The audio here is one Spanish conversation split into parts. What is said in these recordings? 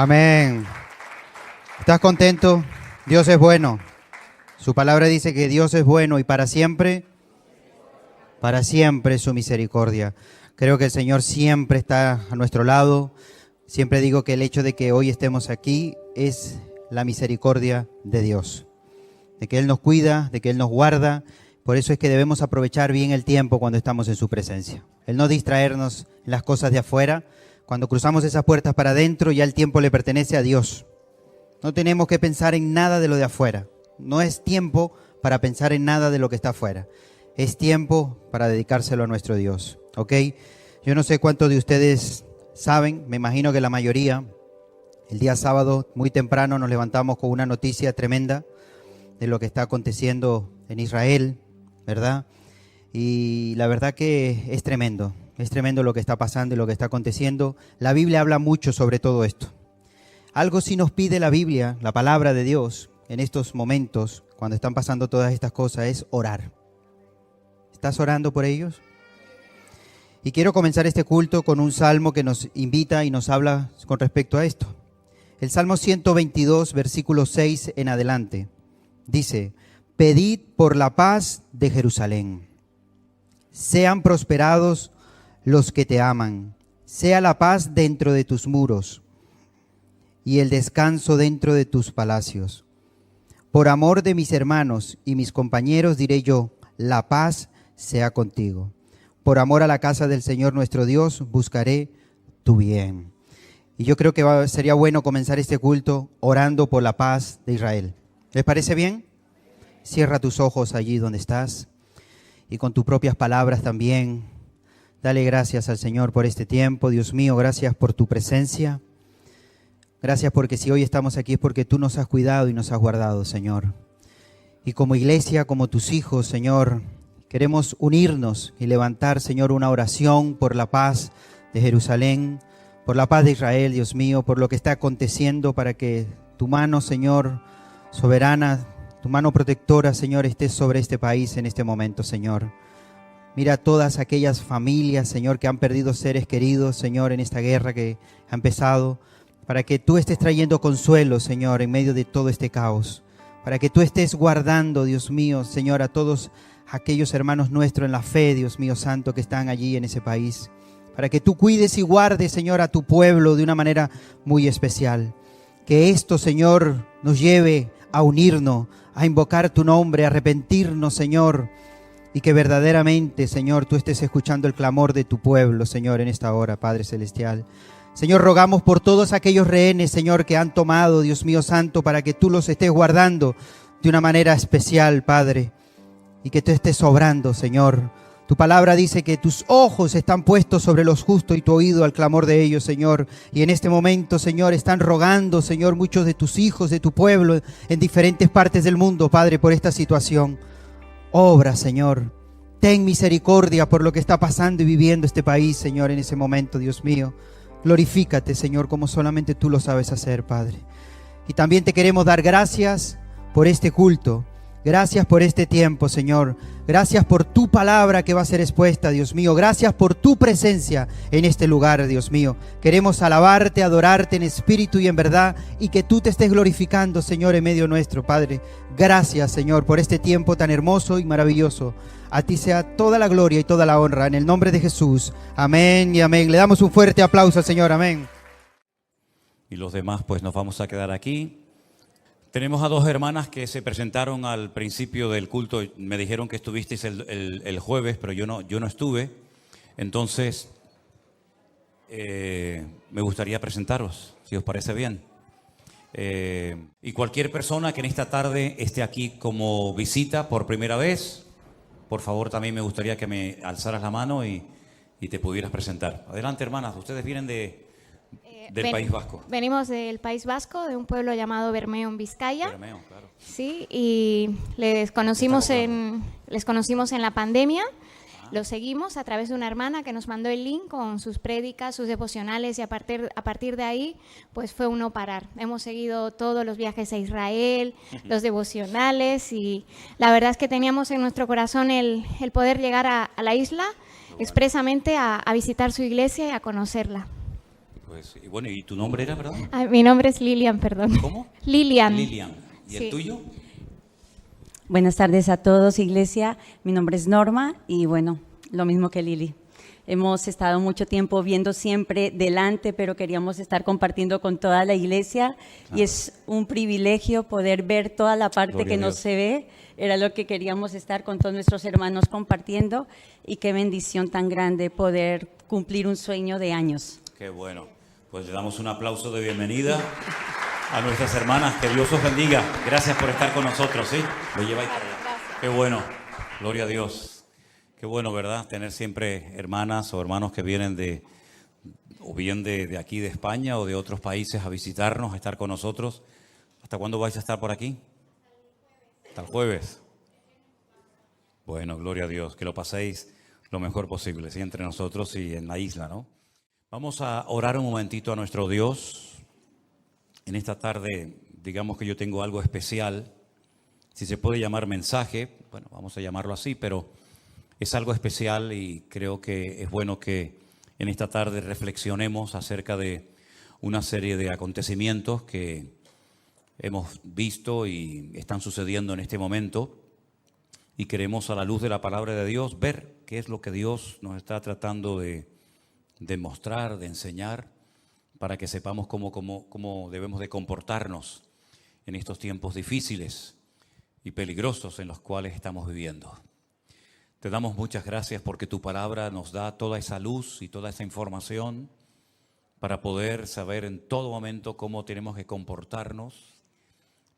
Amén. ¿Estás contento? Dios es bueno. Su palabra dice que Dios es bueno y para siempre es su misericordia. Creo que el Señor siempre está a nuestro lado. Siempre digo que el hecho de que hoy estemos aquí es la misericordia de Dios, de que Él nos cuida, de que Él nos guarda. Por eso es que debemos aprovechar bien el tiempo cuando estamos en su presencia. El no distraernos en las cosas de afuera. Cuando cruzamos esas puertas para adentro, ya el tiempo le pertenece a Dios. No tenemos que pensar en nada de lo de afuera. No es tiempo para pensar en nada de lo que está afuera. Es tiempo para dedicárselo a nuestro Dios. ¿Ok? Yo no sé cuántos de ustedes saben, me imagino que la mayoría, el día sábado muy temprano nos levantamos con una noticia tremenda de lo que está aconteciendo en Israel, ¿verdad? Y la verdad que es tremendo lo que está pasando y lo que está aconteciendo. La Biblia habla mucho sobre todo esto. Algo sí nos pide la Biblia, la palabra de Dios, en estos momentos, cuando están pasando todas estas cosas, es orar. ¿Estás orando por ellos? Y quiero comenzar este culto con un salmo que nos invita y nos habla con respecto a esto. El Salmo 122, versículo 6 en adelante, dice: pedid por la paz de Jerusalén. Sean prosperados los que te aman. Sea la paz dentro de tus muros y el descanso dentro de tus palacios. Por amor de mis hermanos y mis compañeros diré yo, la paz sea contigo. Por amor a la casa del Señor nuestro Dios, buscaré tu bien. Y yo creo que sería bueno comenzar este culto orando por la paz de Israel. ¿Les parece bien? Cierra tus ojos allí donde estás y con tus propias palabras también. Dale gracias al Señor por este tiempo. Dios mío, gracias por tu presencia. Gracias porque si hoy estamos aquí es porque tú nos has cuidado y nos has guardado, Señor. Y como iglesia, como tus hijos, Señor, queremos unirnos y levantar, Señor, una oración por la paz de Jerusalén, por la paz de Israel, Dios mío, por lo que está aconteciendo, para que tu mano, Señor, soberana, tu mano protectora, Señor, esté sobre este país en este momento, Señor. Mira todas aquellas familias, Señor, que han perdido seres queridos, Señor, en esta guerra que ha empezado, para que tú estés trayendo consuelo, Señor, en medio de todo este caos, para que tú estés guardando, Dios mío, Señor, a todos aquellos hermanos nuestros en la fe, Dios mío santo, que están allí en ese país, para que tú cuides y guardes, Señor, a tu pueblo de una manera muy especial. Que esto, Señor, nos lleve a unirnos, a invocar tu nombre, a arrepentirnos, Señor, y que verdaderamente, Señor, tú estés escuchando el clamor de tu pueblo, Señor, en esta hora, Padre Celestial. Señor, rogamos por todos aquellos rehenes, Señor, que han tomado, Dios mío santo, para que tú los estés guardando de una manera especial, Padre, y que tú estés obrando, Señor. Tu palabra dice que tus ojos están puestos sobre los justos y tu oído al clamor de ellos, Señor. Y en este momento, Señor, están rogando, Señor, muchos de tus hijos, de tu pueblo, en diferentes partes del mundo, Padre, por esta situación. Obra, Señor. Ten misericordia por lo que está pasando y viviendo este país, Señor, en ese momento, Dios mío. Glorifícate, Señor, como solamente tú lo sabes hacer, Padre. Y también te queremos dar gracias por este culto. Gracias por este tiempo, Señor. Gracias por tu palabra que va a ser expuesta, Dios mío. Gracias por tu presencia en este lugar, Dios mío. Queremos alabarte, adorarte en espíritu y en verdad, y que tú te estés glorificando, Señor, en medio nuestro, Padre. Gracias, Señor, por este tiempo tan hermoso y maravilloso. A ti sea toda la gloria y toda la honra, en el nombre de Jesús. Amén y amén. Le damos un fuerte aplauso al Señor. Amén. Y los demás, pues nos vamos a quedar aquí. Tenemos a dos hermanas que se presentaron al principio del culto. Me dijeron que estuvisteis el jueves, pero yo no estuve. Entonces, me gustaría presentaros, si os parece bien. Y cualquier persona que en esta tarde esté aquí como visita por primera vez, por favor, también me gustaría que me alzaras la mano y te pudieras presentar. Adelante, hermanas. Ustedes vienen del País Vasco. Venimos del País Vasco, de un pueblo llamado Bermeo, en Vizcaya. Bermeo, claro. Sí, y les conocimos en la pandemia. Los seguimos a través de una hermana que nos mandó el link con sus prédicas, sus devocionales, y a partir de ahí pues fue un no parar. Hemos seguido todos los viajes a Israel, los devocionales, y la verdad es que teníamos en nuestro corazón el poder llegar a la isla expresamente a visitar su iglesia y a conocerla. Pues, y bueno, ¿y tu nombre era, perdón? Ah, mi nombre es Lilian, perdón. ¿Cómo? Lilian. Lilian. ¿Y Sí. el tuyo? Buenas tardes a todos, iglesia. Mi nombre es Norma y bueno, lo mismo que Lili. Hemos estado mucho tiempo viendo siempre delante, pero queríamos estar compartiendo con toda la iglesia y es un privilegio poder ver toda la parte Gloria que a no Dios. se ve. Era lo que queríamos estar con todos nuestros hermanos compartiendo y qué bendición tan grande poder cumplir un sueño de años. Qué bueno. Pues le damos un aplauso de bienvenida a nuestras hermanas. Que Dios os bendiga. Gracias por estar con nosotros, ¿sí? Lo lleváis para allá. Qué bueno. Gloria a Dios. Qué bueno, ¿verdad? Tener siempre hermanas o hermanos que vienen o bien de aquí de España o de otros países a visitarnos, a estar con nosotros. ¿Hasta cuándo vais a estar por aquí? Hasta el jueves. Bueno, gloria a Dios. Que lo paséis lo mejor posible, ¿sí? Entre nosotros y en la isla, ¿no? Vamos a orar un momentito a nuestro Dios. En esta tarde, digamos que yo tengo algo especial. Si se puede llamar mensaje, bueno, vamos a llamarlo así, pero es algo especial y creo que es bueno que en esta tarde reflexionemos acerca de una serie de acontecimientos que hemos visto y están sucediendo en este momento. Y queremos, a la luz de la palabra de Dios, ver qué es lo que Dios nos está tratando de mostrar, de enseñar, para que sepamos cómo debemos de comportarnos en estos tiempos difíciles y peligrosos en los cuales estamos viviendo. Te damos muchas gracias porque tu palabra nos da toda esa luz y toda esa información para poder saber en todo momento cómo tenemos que comportarnos,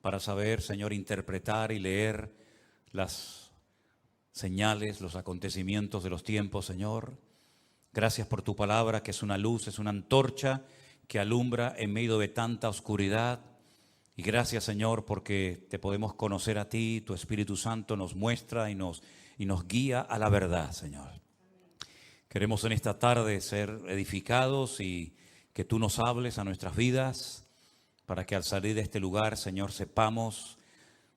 para saber, Señor, interpretar y leer las señales, los acontecimientos de los tiempos, Señor. Gracias por tu palabra, que es una luz, es una antorcha que alumbra en medio de tanta oscuridad. Y gracias, Señor, porque te podemos conocer a ti, tu Espíritu Santo nos muestra y nos guía a la verdad, Señor. Queremos en esta tarde ser edificados y que tú nos hables a nuestras vidas para que al salir de este lugar, Señor, sepamos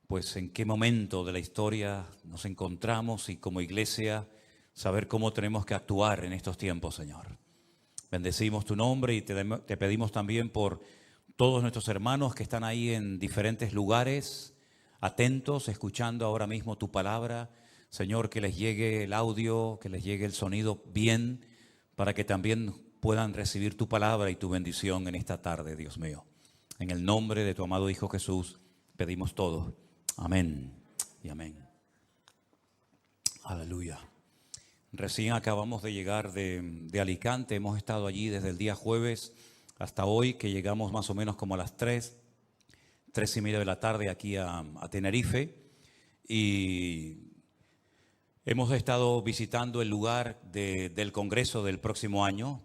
pues en qué momento de la historia nos encontramos y como iglesia saber cómo tenemos que actuar en estos tiempos, Señor. Bendecimos tu nombre y te pedimos también por todos nuestros hermanos que están ahí en diferentes lugares, atentos, escuchando ahora mismo tu palabra. Señor, que les llegue el audio, que les llegue el sonido bien, para que también puedan recibir tu palabra y tu bendición en esta tarde, Dios mío. En el nombre de tu amado Hijo Jesús pedimos todo. Amén y amén. Aleluya. Recién acabamos de llegar de Alicante, hemos estado allí desde el día jueves hasta hoy, que llegamos más o menos como a las 3:30 de la tarde aquí a Tenerife, y hemos estado visitando el lugar del Congreso del próximo año.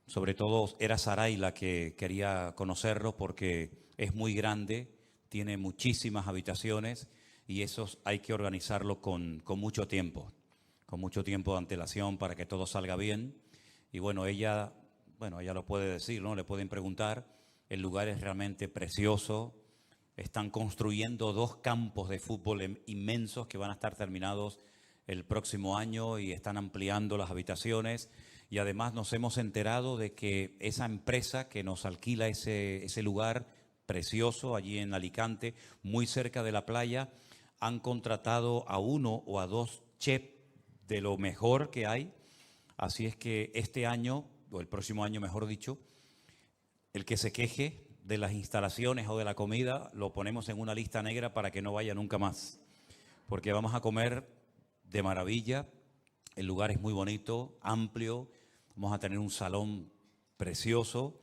Sobre todo era Saray la que quería conocerlo porque es muy grande, tiene muchísimas habitaciones y eso hay que organizarlo con mucho tiempo de antelación para que todo salga bien. Y bueno, ella lo puede decir, ¿no? Le pueden preguntar. El lugar es realmente precioso. Están construyendo 2 campos de fútbol inmensos que van a estar terminados el próximo año y están ampliando las habitaciones. Y además nos hemos enterado de que esa empresa que nos alquila ese lugar precioso allí en Alicante, muy cerca de la playa, han contratado a 1 o a 2 chefs de lo mejor que hay. Así es que este año, o el próximo año mejor dicho, el que se queje de las instalaciones o de la comida, lo ponemos en una lista negra para que no vaya nunca más. Porque vamos a comer de maravilla, el lugar es muy bonito, amplio, vamos a tener un salón precioso.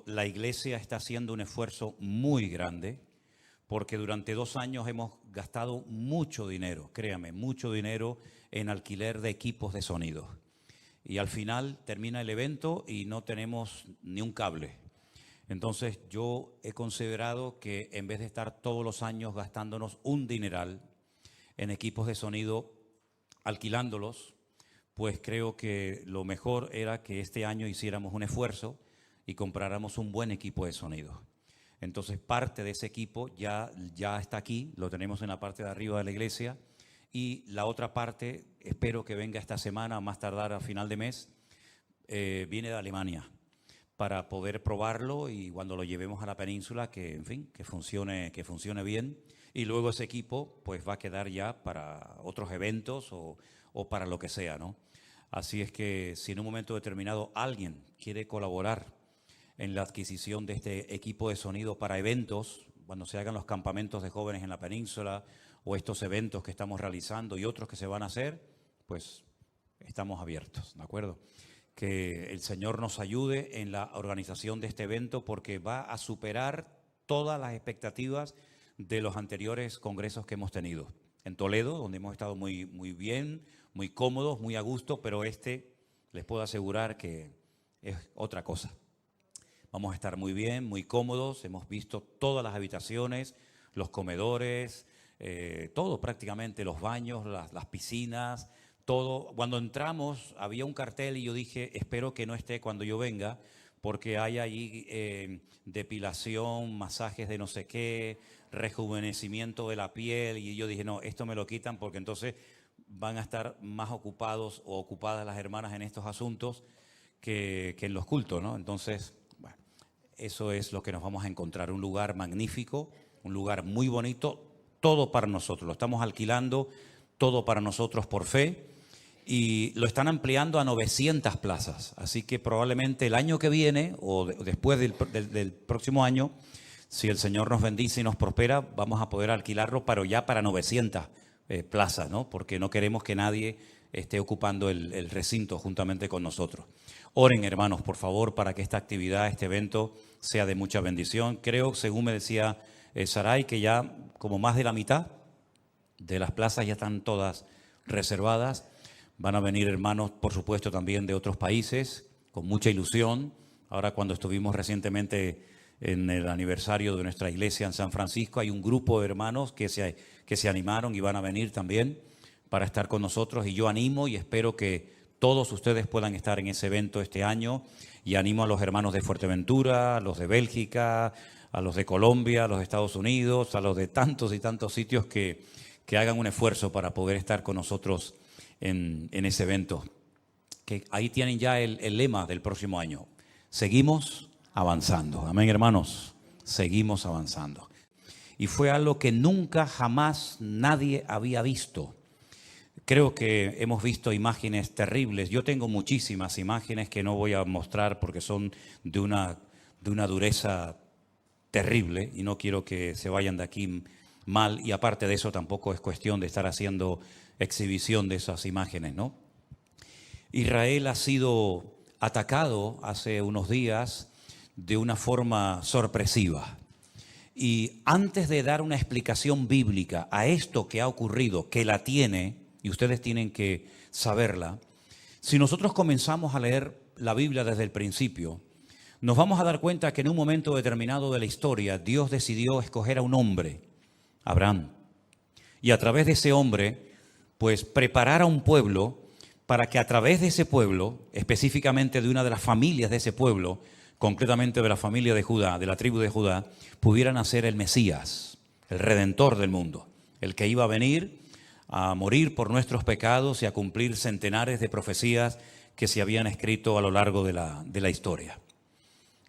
La iglesia está haciendo un esfuerzo muy grande, porque durante 2 años hemos gastado mucho dinero, créame, mucho dinero en alquiler de equipos de sonido. Y al final termina el evento y no tenemos ni un cable. Entonces yo he considerado que en vez de estar todos los años gastándonos un dineral en equipos de sonido, alquilándolos, pues creo que lo mejor era que este año hiciéramos un esfuerzo y compráramos un buen equipo de sonido. Entonces parte de ese equipo ya está aquí, lo tenemos en la parte de arriba de la iglesia, y la otra parte espero que venga esta semana, a más tardar a final de mes, viene de Alemania. para poder probarlo y cuando lo llevemos a la península, que en fin, que funcione bien. Y luego ese equipo pues va a quedar ya para otros eventos o para lo que sea, ¿no? Así es que si en un momento determinado alguien quiere colaborar en la adquisición de este equipo de sonido para eventos, cuando se hagan los campamentos de jóvenes en la península o estos eventos que estamos realizando y otros que se van a hacer, pues estamos abiertos, ¿de acuerdo? Que el Señor nos ayude en la organización de este evento porque va a superar todas las expectativas de los anteriores congresos que hemos tenido. En Toledo, donde hemos estado muy bien, muy cómodos, muy a gusto, pero les puedo asegurar que es otra cosa. Vamos a estar muy bien, muy cómodos, hemos visto todas las habitaciones, los comedores, todo prácticamente, los baños, las piscinas, todo. Cuando entramos había un cartel y yo dije, espero que no esté cuando yo venga, porque hay allí depilación, masajes de no sé qué, rejuvenecimiento de la piel, y yo dije, no, esto me lo quitan porque entonces van a estar más ocupados o ocupadas las hermanas en estos asuntos que en los cultos, ¿no? Entonces, bueno, eso es lo que nos vamos a encontrar, un lugar magnífico, un lugar muy bonito, todo para nosotros, lo estamos alquilando, todo para nosotros por fe, y lo están ampliando a 900 plazas, así que probablemente el año que viene o después del próximo año, si el Señor nos bendice y nos prospera, vamos a poder alquilarlo pero ya para 900 plazas, ¿no? Porque no queremos que nadie esté ocupando el recinto juntamente con nosotros. Oren, hermanos, por favor, para que esta actividad, este evento, sea de mucha bendición. Creo, según me decía Saray, que ya como más de la mitad de las plazas ya están todas reservadas. Van a venir hermanos, por supuesto, también de otros países, con mucha ilusión. Ahora, cuando estuvimos recientemente en el aniversario de nuestra iglesia en San Francisco, hay un grupo de hermanos que se animaron y van a venir también para estar con nosotros. Y yo animo y espero que todos ustedes puedan estar en ese evento este año. Y animo a los hermanos de Fuerteventura, a los de Bélgica, a los de Colombia, a los de Estados Unidos, a los de tantos y tantos sitios que hagan un esfuerzo para poder estar con nosotros en ese evento. Que ahí tienen ya el lema del próximo año. Seguimos avanzando. Amén, hermanos. Seguimos avanzando. Y fue algo que nunca, jamás nadie había visto. Creo que hemos visto imágenes terribles. Yo tengo muchísimas imágenes que no voy a mostrar porque son de una dureza terrible y no quiero que se vayan de aquí mal. Y aparte de eso tampoco es cuestión de estar haciendo exhibición de esas imágenes, ¿no? Israel ha sido atacado hace unos días de una forma sorpresiva. Y antes de dar una explicación bíblica a esto que ha ocurrido, que la tiene, y ustedes tienen que saberla, si nosotros comenzamos a leer la Biblia desde el principio, nos vamos a dar cuenta que en un momento determinado de la historia, Dios decidió escoger a un hombre, Abraham, y a través de ese hombre, pues preparar a un pueblo para que a través de ese pueblo, específicamente de una de las familias de ese pueblo, concretamente de la familia de Judá, de la tribu de Judá, pudiera nacer el Mesías, el Redentor del mundo, el que iba a venir a morir por nuestros pecados y a cumplir centenares de profecías que se habían escrito a lo largo de la historia.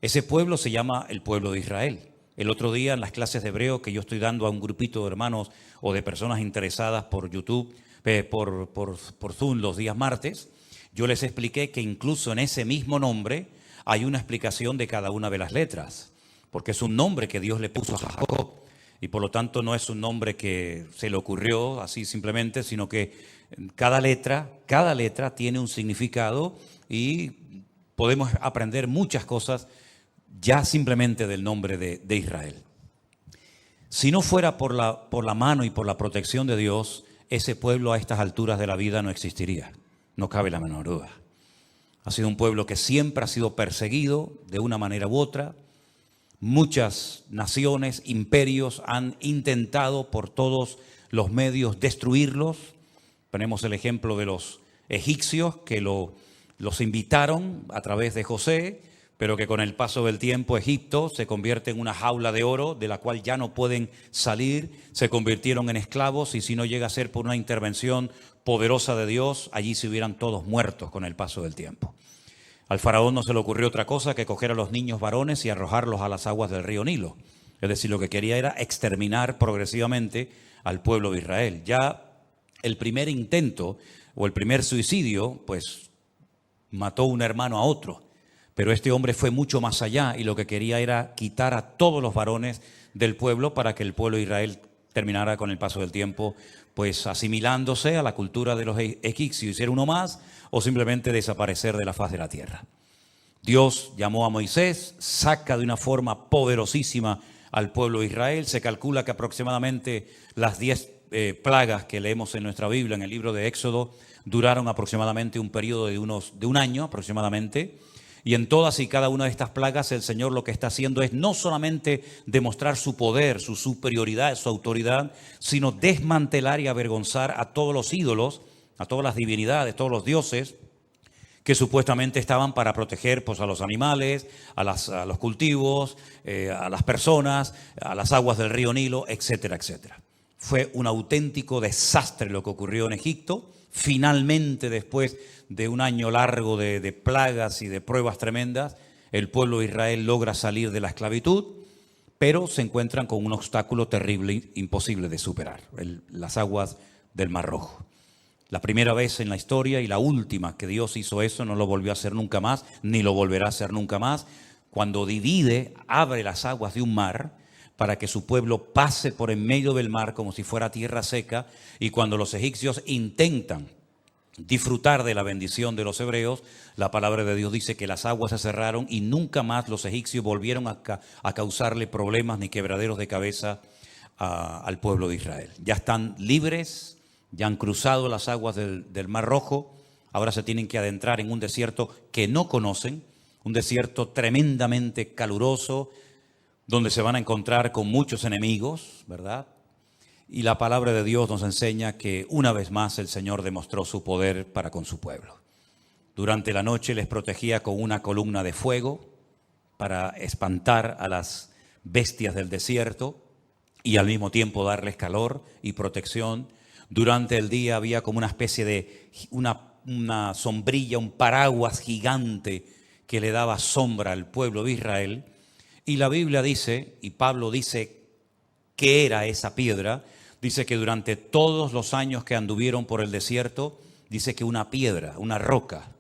Ese pueblo se llama el pueblo de Israel. El otro día en las clases de hebreo que yo estoy dando a un grupito de hermanos o de personas interesadas por YouTube, por Zoom los días martes, yo les expliqué que incluso en ese mismo nombre hay una explicación de cada una de las letras, porque es un nombre que Dios le puso a Jacob y por lo tanto no es un nombre que se le ocurrió así simplemente, sino que cada letra tiene un significado y podemos aprender muchas cosas ya simplemente del nombre de Israel. Si no fuera por la mano y por la protección de Dios, ese pueblo a estas alturas de la vida no existiría, no cabe la menor duda. Ha sido un pueblo que siempre ha sido perseguido de una manera u otra. Muchas naciones, imperios han intentado por todos los medios destruirlos. Tenemos el ejemplo de los egipcios que los invitaron a través de José, pero que con el paso del tiempo Egipto se convierte en una jaula de oro de la cual ya no pueden salir, se convirtieron en esclavos y si no llega a ser por una intervención poderosa de Dios, allí se hubieran todos muertos con el paso del tiempo. Al faraón no se le ocurrió otra cosa que coger a los niños varones y arrojarlos a las aguas del río Nilo. Es decir, lo que quería era exterminar progresivamente al pueblo de Israel. Ya el primer intento o el primer suicidio, pues mató un hermano a otro. Pero este hombre fue mucho más allá y lo que quería era quitar a todos los varones del pueblo para que el pueblo de Israel terminara con el paso del tiempo pues asimilándose a la cultura de los egipcios y ser uno más o simplemente desaparecer de la faz de la tierra. Dios llamó a Moisés, saca de una forma poderosísima al pueblo de Israel. Se calcula que aproximadamente las 10 plagas que leemos en nuestra Biblia, en el libro de Éxodo, duraron aproximadamente un periodo de un año aproximadamente. Y en todas y cada una de estas plagas el Señor lo que está haciendo es no solamente demostrar su poder, su superioridad, su autoridad, sino desmantelar y avergonzar a todos los ídolos, a todas las divinidades, todos los dioses que supuestamente estaban para proteger pues, a los animales, a los cultivos, a las personas, a las aguas del río Nilo, etcétera, etcétera. Fue un auténtico desastre lo que ocurrió en Egipto. Finalmente, después de un año largo de plagas y de pruebas tremendas, el pueblo de Israel logra salir de la esclavitud, pero se encuentran con un obstáculo terrible, imposible de superar, las aguas del Mar Rojo. La primera vez en la historia y la última que Dios hizo eso, no lo volvió a hacer nunca más, ni lo volverá a hacer nunca más. Cuando divide, abre las aguas de un mar para que su pueblo pase por en medio del mar como si fuera tierra seca, y cuando los egipcios intentan disfrutar de la bendición de los hebreos, la palabra de Dios dice que las aguas se cerraron y nunca más los egipcios volvieron a causarle problemas ni quebraderos de cabeza al pueblo de Israel. Ya están libres, ya han cruzado las aguas del Mar Rojo, ahora se tienen que adentrar en un desierto que no conocen, un desierto tremendamente caluroso, donde se van a encontrar con muchos enemigos, ¿verdad? Y la palabra de Dios nos enseña que una vez más el Señor demostró su poder para con su pueblo. Durante la noche les protegía con una columna de fuego para espantar a las bestias del desierto y al mismo tiempo darles calor y protección. Durante el día había como una especie de una sombrilla, un paraguas gigante que le daba sombra al pueblo de Israel. Y la Biblia dice, y Pablo dice qué era esa piedra, dice que durante todos los años que anduvieron por el desierto, dice que una piedra, una roca,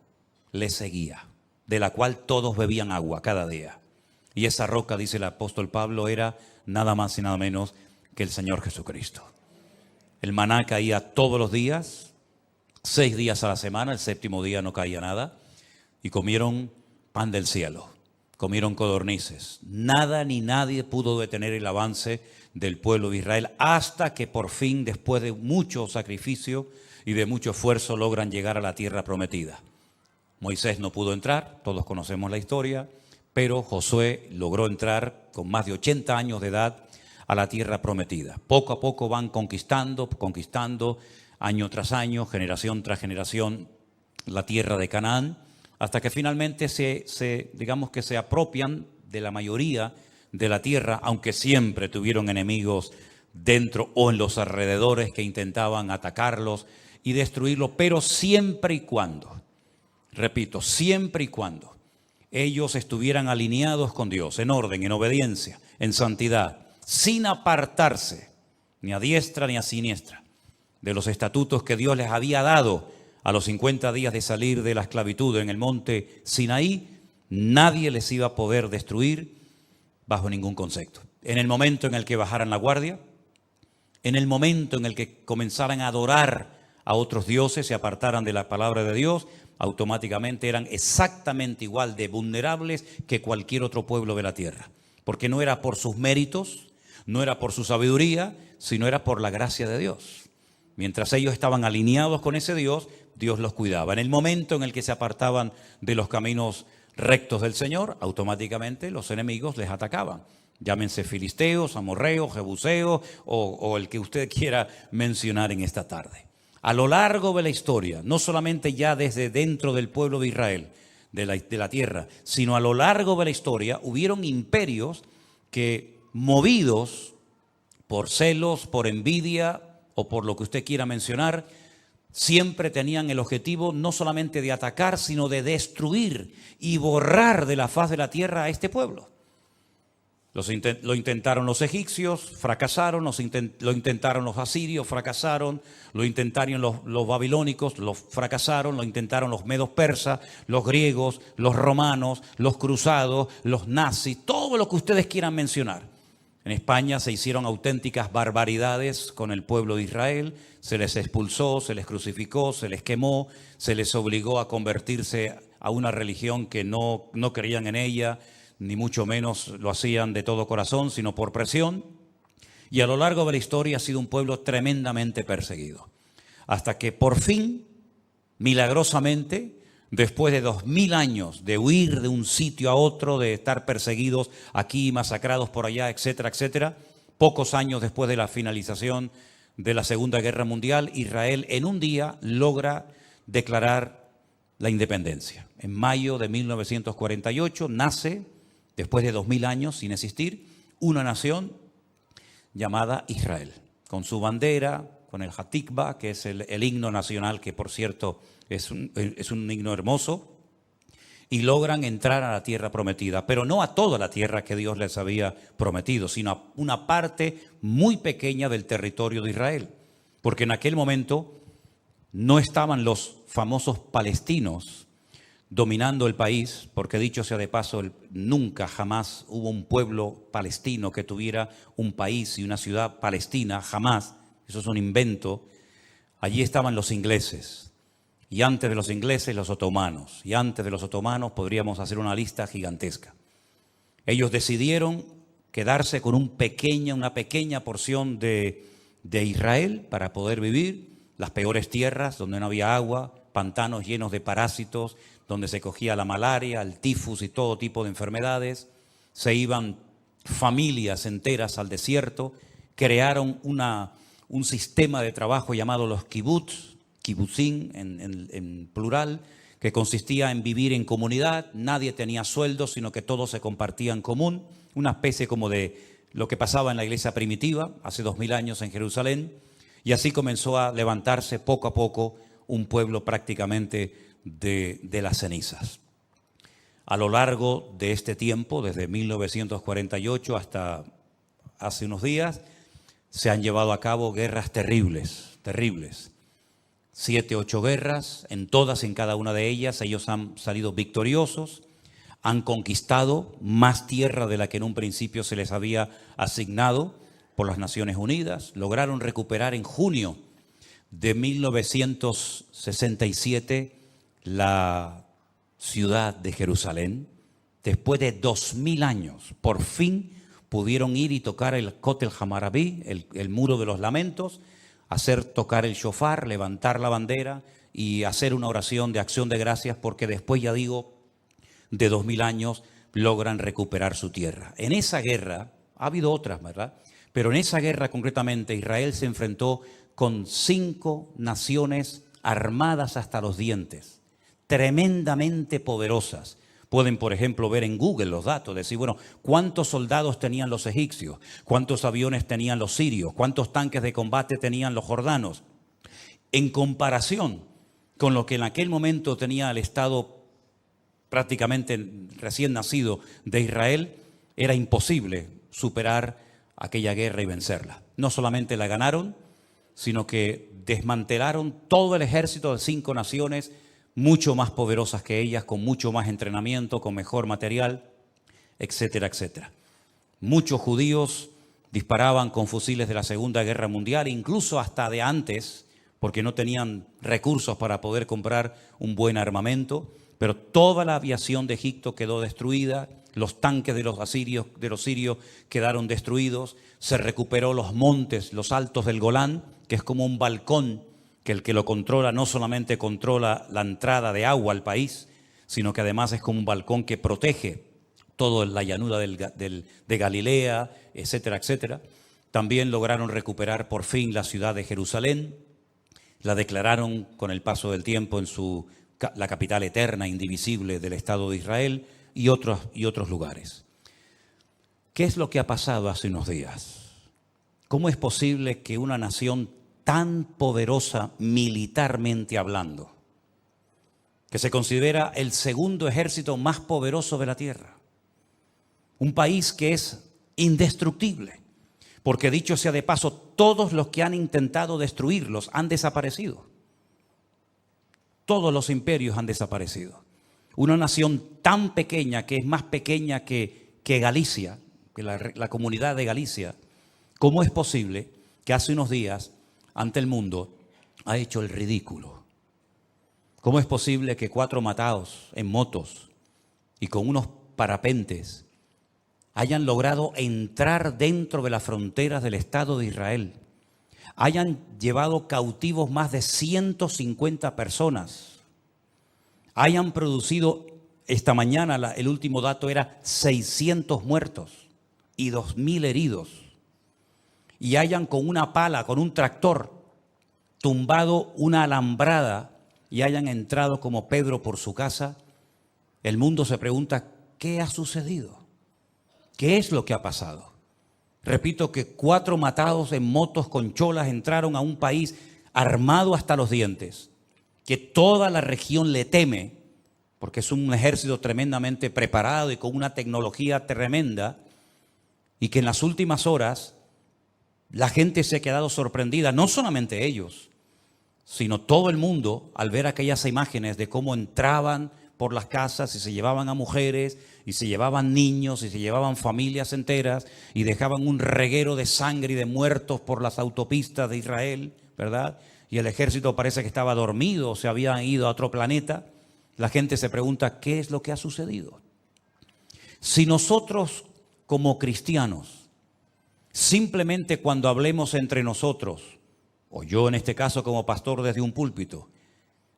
les seguía, de la cual todos bebían agua cada día. Y esa roca, dice el apóstol Pablo, era nada más y nada menos que el Señor Jesucristo. El maná caía todos los días, 6 días a la semana, el 7º día no caía nada, y comieron pan del cielo. Comieron codornices. Nada ni nadie pudo detener el avance del pueblo de Israel hasta que por fin, después de mucho sacrificio y de mucho esfuerzo, logran llegar a la tierra prometida. Moisés no pudo entrar, todos conocemos la historia, pero Josué logró entrar con más de 80 años de edad a la tierra prometida. Poco a poco van conquistando, año tras año, generación tras generación, la tierra de Canaán, hasta que finalmente digamos que se apropian de la mayoría de la tierra, aunque siempre tuvieron enemigos dentro o en los alrededores que intentaban atacarlos y destruirlos, pero siempre y cuando, repito, siempre y cuando ellos estuvieran alineados con Dios, en orden, en obediencia, en santidad, sin apartarse ni a diestra ni a siniestra de los estatutos que Dios les había dado a los 50 días de salir de la esclavitud en el monte Sinaí, nadie les iba a poder destruir bajo ningún concepto. En el momento en el que bajaran la guardia, en el momento en el que comenzaran a adorar a otros dioses, se apartaran de la palabra de Dios, automáticamente eran exactamente igual de vulnerables que cualquier otro pueblo de la tierra. Porque no era por sus méritos, no era por su sabiduría, sino era por la gracia de Dios. Mientras ellos estaban alineados con ese Dios, Dios los cuidaba. En el momento en el que se apartaban de los caminos rectos del Señor, automáticamente los enemigos les atacaban. Llámense filisteos, amorreos, jebuseos o el que usted quiera mencionar en esta tarde. A lo largo de la historia, no solamente ya desde dentro del pueblo de Israel, de la tierra, sino a lo largo de la historia, hubieron imperios que, movidos por celos, por envidia o por lo que usted quiera mencionar, siempre tenían el objetivo no solamente de atacar, sino de destruir y borrar de la faz de la tierra a este pueblo. Lo intentaron los egipcios, fracasaron, lo intentaron los asirios, fracasaron, lo intentaron los babilónicos, fracasaron, lo intentaron los medos persas, los griegos, los romanos, los cruzados, los nazis, todo lo que ustedes quieran mencionar. En España se hicieron auténticas barbaridades con el pueblo de Israel, se les expulsó, se les crucificó, se les quemó, se les obligó a convertirse a una religión que no creían en ella, ni mucho menos lo hacían de todo corazón, sino por presión. Y a lo largo de la historia ha sido un pueblo tremendamente perseguido. Hasta que por fin, milagrosamente, después de 2000 años de huir de un sitio a otro, de estar perseguidos aquí, masacrados por allá, etcétera, etcétera, pocos años después de la finalización de la Segunda Guerra Mundial, Israel en un día logra declarar la independencia. En mayo de 1948 nace, después de 2000 años sin existir, una nación llamada Israel, con su bandera, con el Hatikva, que es el himno nacional, que por cierto es un himno hermoso, y logran entrar a la tierra prometida, pero no a toda la tierra que Dios les había prometido, sino a una parte muy pequeña del territorio de Israel, porque en aquel momento no estaban los famosos palestinos dominando el país, porque dicho sea de paso, nunca jamás hubo un pueblo palestino que tuviera un país y una ciudad palestina, jamás, eso es un invento. Allí estaban los ingleses, y antes de los ingleses los otomanos, y antes de los otomanos podríamos hacer una lista gigantesca. Ellos decidieron quedarse con una pequeña porción de Israel para poder vivir, las peores tierras donde no había agua, pantanos llenos de parásitos, donde se cogía la malaria, el tifus y todo tipo de enfermedades. Se iban familias enteras al desierto, crearon un sistema de trabajo llamado los kibutzim en plural, que consistía en vivir en comunidad, nadie tenía sueldo, sino que todo se compartía en común, una especie como de lo que pasaba en la iglesia primitiva hace 2000 años en Jerusalén, y así comenzó a levantarse poco a poco un pueblo prácticamente de las cenizas. A lo largo de este tiempo, desde 1948 hasta hace unos días, se han llevado a cabo guerras terribles. 7, 8 guerras, en todas, en cada una de ellas, ellos han salido victoriosos, han conquistado más tierra de la que en un principio se les había asignado por las Naciones Unidas, lograron recuperar en junio de 1967 la ciudad de Jerusalén. Después de 2000 años, por fin pudieron ir y tocar el Kotel Hamarabí, el muro de los lamentos, hacer tocar el shofar, levantar la bandera y hacer una oración de acción de gracias, porque después, ya digo, de 2000 años logran recuperar su tierra. En esa guerra, ha habido otras, ¿verdad? Pero en esa guerra concretamente Israel se enfrentó con 5 naciones armadas hasta los dientes, tremendamente poderosas. Pueden, por ejemplo, ver en Google los datos, decir, bueno, ¿cuántos soldados tenían los egipcios? ¿Cuántos aviones tenían los sirios? ¿Cuántos tanques de combate tenían los jordanos? En comparación con lo que en aquel momento tenía el Estado prácticamente recién nacido de Israel, era imposible superar aquella guerra y vencerla. No solamente la ganaron, sino que desmantelaron todo el ejército de 5 naciones mucho más poderosas que ellas, con mucho más entrenamiento, con mejor material, etcétera, etcétera. Muchos judíos disparaban con fusiles de la Segunda Guerra Mundial, incluso hasta de antes, porque no tenían recursos para poder comprar un buen armamento, pero toda la aviación de Egipto quedó destruida, los tanques de los sirios quedaron destruidos, se recuperó los montes, los altos del Golán, que es como un balcón, que el que lo controla no solamente controla la entrada de agua al país, sino que además es como un balcón que protege toda la llanura de Galilea, etcétera, etcétera. También lograron recuperar por fin la ciudad de Jerusalén, la declararon con el paso del tiempo en la capital eterna, indivisible del Estado de Israel, y otros lugares. ¿Qué es lo que ha pasado hace unos días? ¿Cómo es posible que una nación tan poderosa militarmente hablando, que se considera el segundo ejército más poderoso de la tierra. Un país que es indestructible, porque dicho sea de paso, todos los que han intentado destruirlos han desaparecido. Todos los imperios han desaparecido. Una nación tan pequeña, que es más pequeña que Galicia, que la comunidad de Galicia, ¿cómo es posible que hace unos días ante el mundo ha hecho el ridículo? ¿Cómo es posible que 4 matados en motos y con unos parapentes hayan logrado entrar dentro de las fronteras del Estado de Israel? Hayan llevado cautivos más de 150 personas. Hayan producido, esta mañana el último dato era 600 muertos y 2.000 heridos. Y hayan con una pala, con un tractor, tumbado una alambrada y hayan entrado como Pedro por su casa. El mundo se pregunta, ¿qué ha sucedido? ¿Qué es lo que ha pasado? Repito que 4 matados en motos con cholas entraron a un país armado hasta los dientes, que toda la región le teme, porque es un ejército tremendamente preparado y con una tecnología tremenda, y que en las últimas horas la gente se ha quedado sorprendida, no solamente ellos, sino todo el mundo al ver aquellas imágenes de cómo entraban por las casas y se llevaban a mujeres y se llevaban niños y se llevaban familias enteras y dejaban un reguero de sangre y de muertos por las autopistas de Israel, ¿verdad? Y el ejército parece que estaba dormido o se habían ido a otro planeta. La gente se pregunta, ¿qué es lo que ha sucedido? Si nosotros como cristianos, simplemente cuando hablemos entre nosotros, o yo en este caso como pastor desde un púlpito,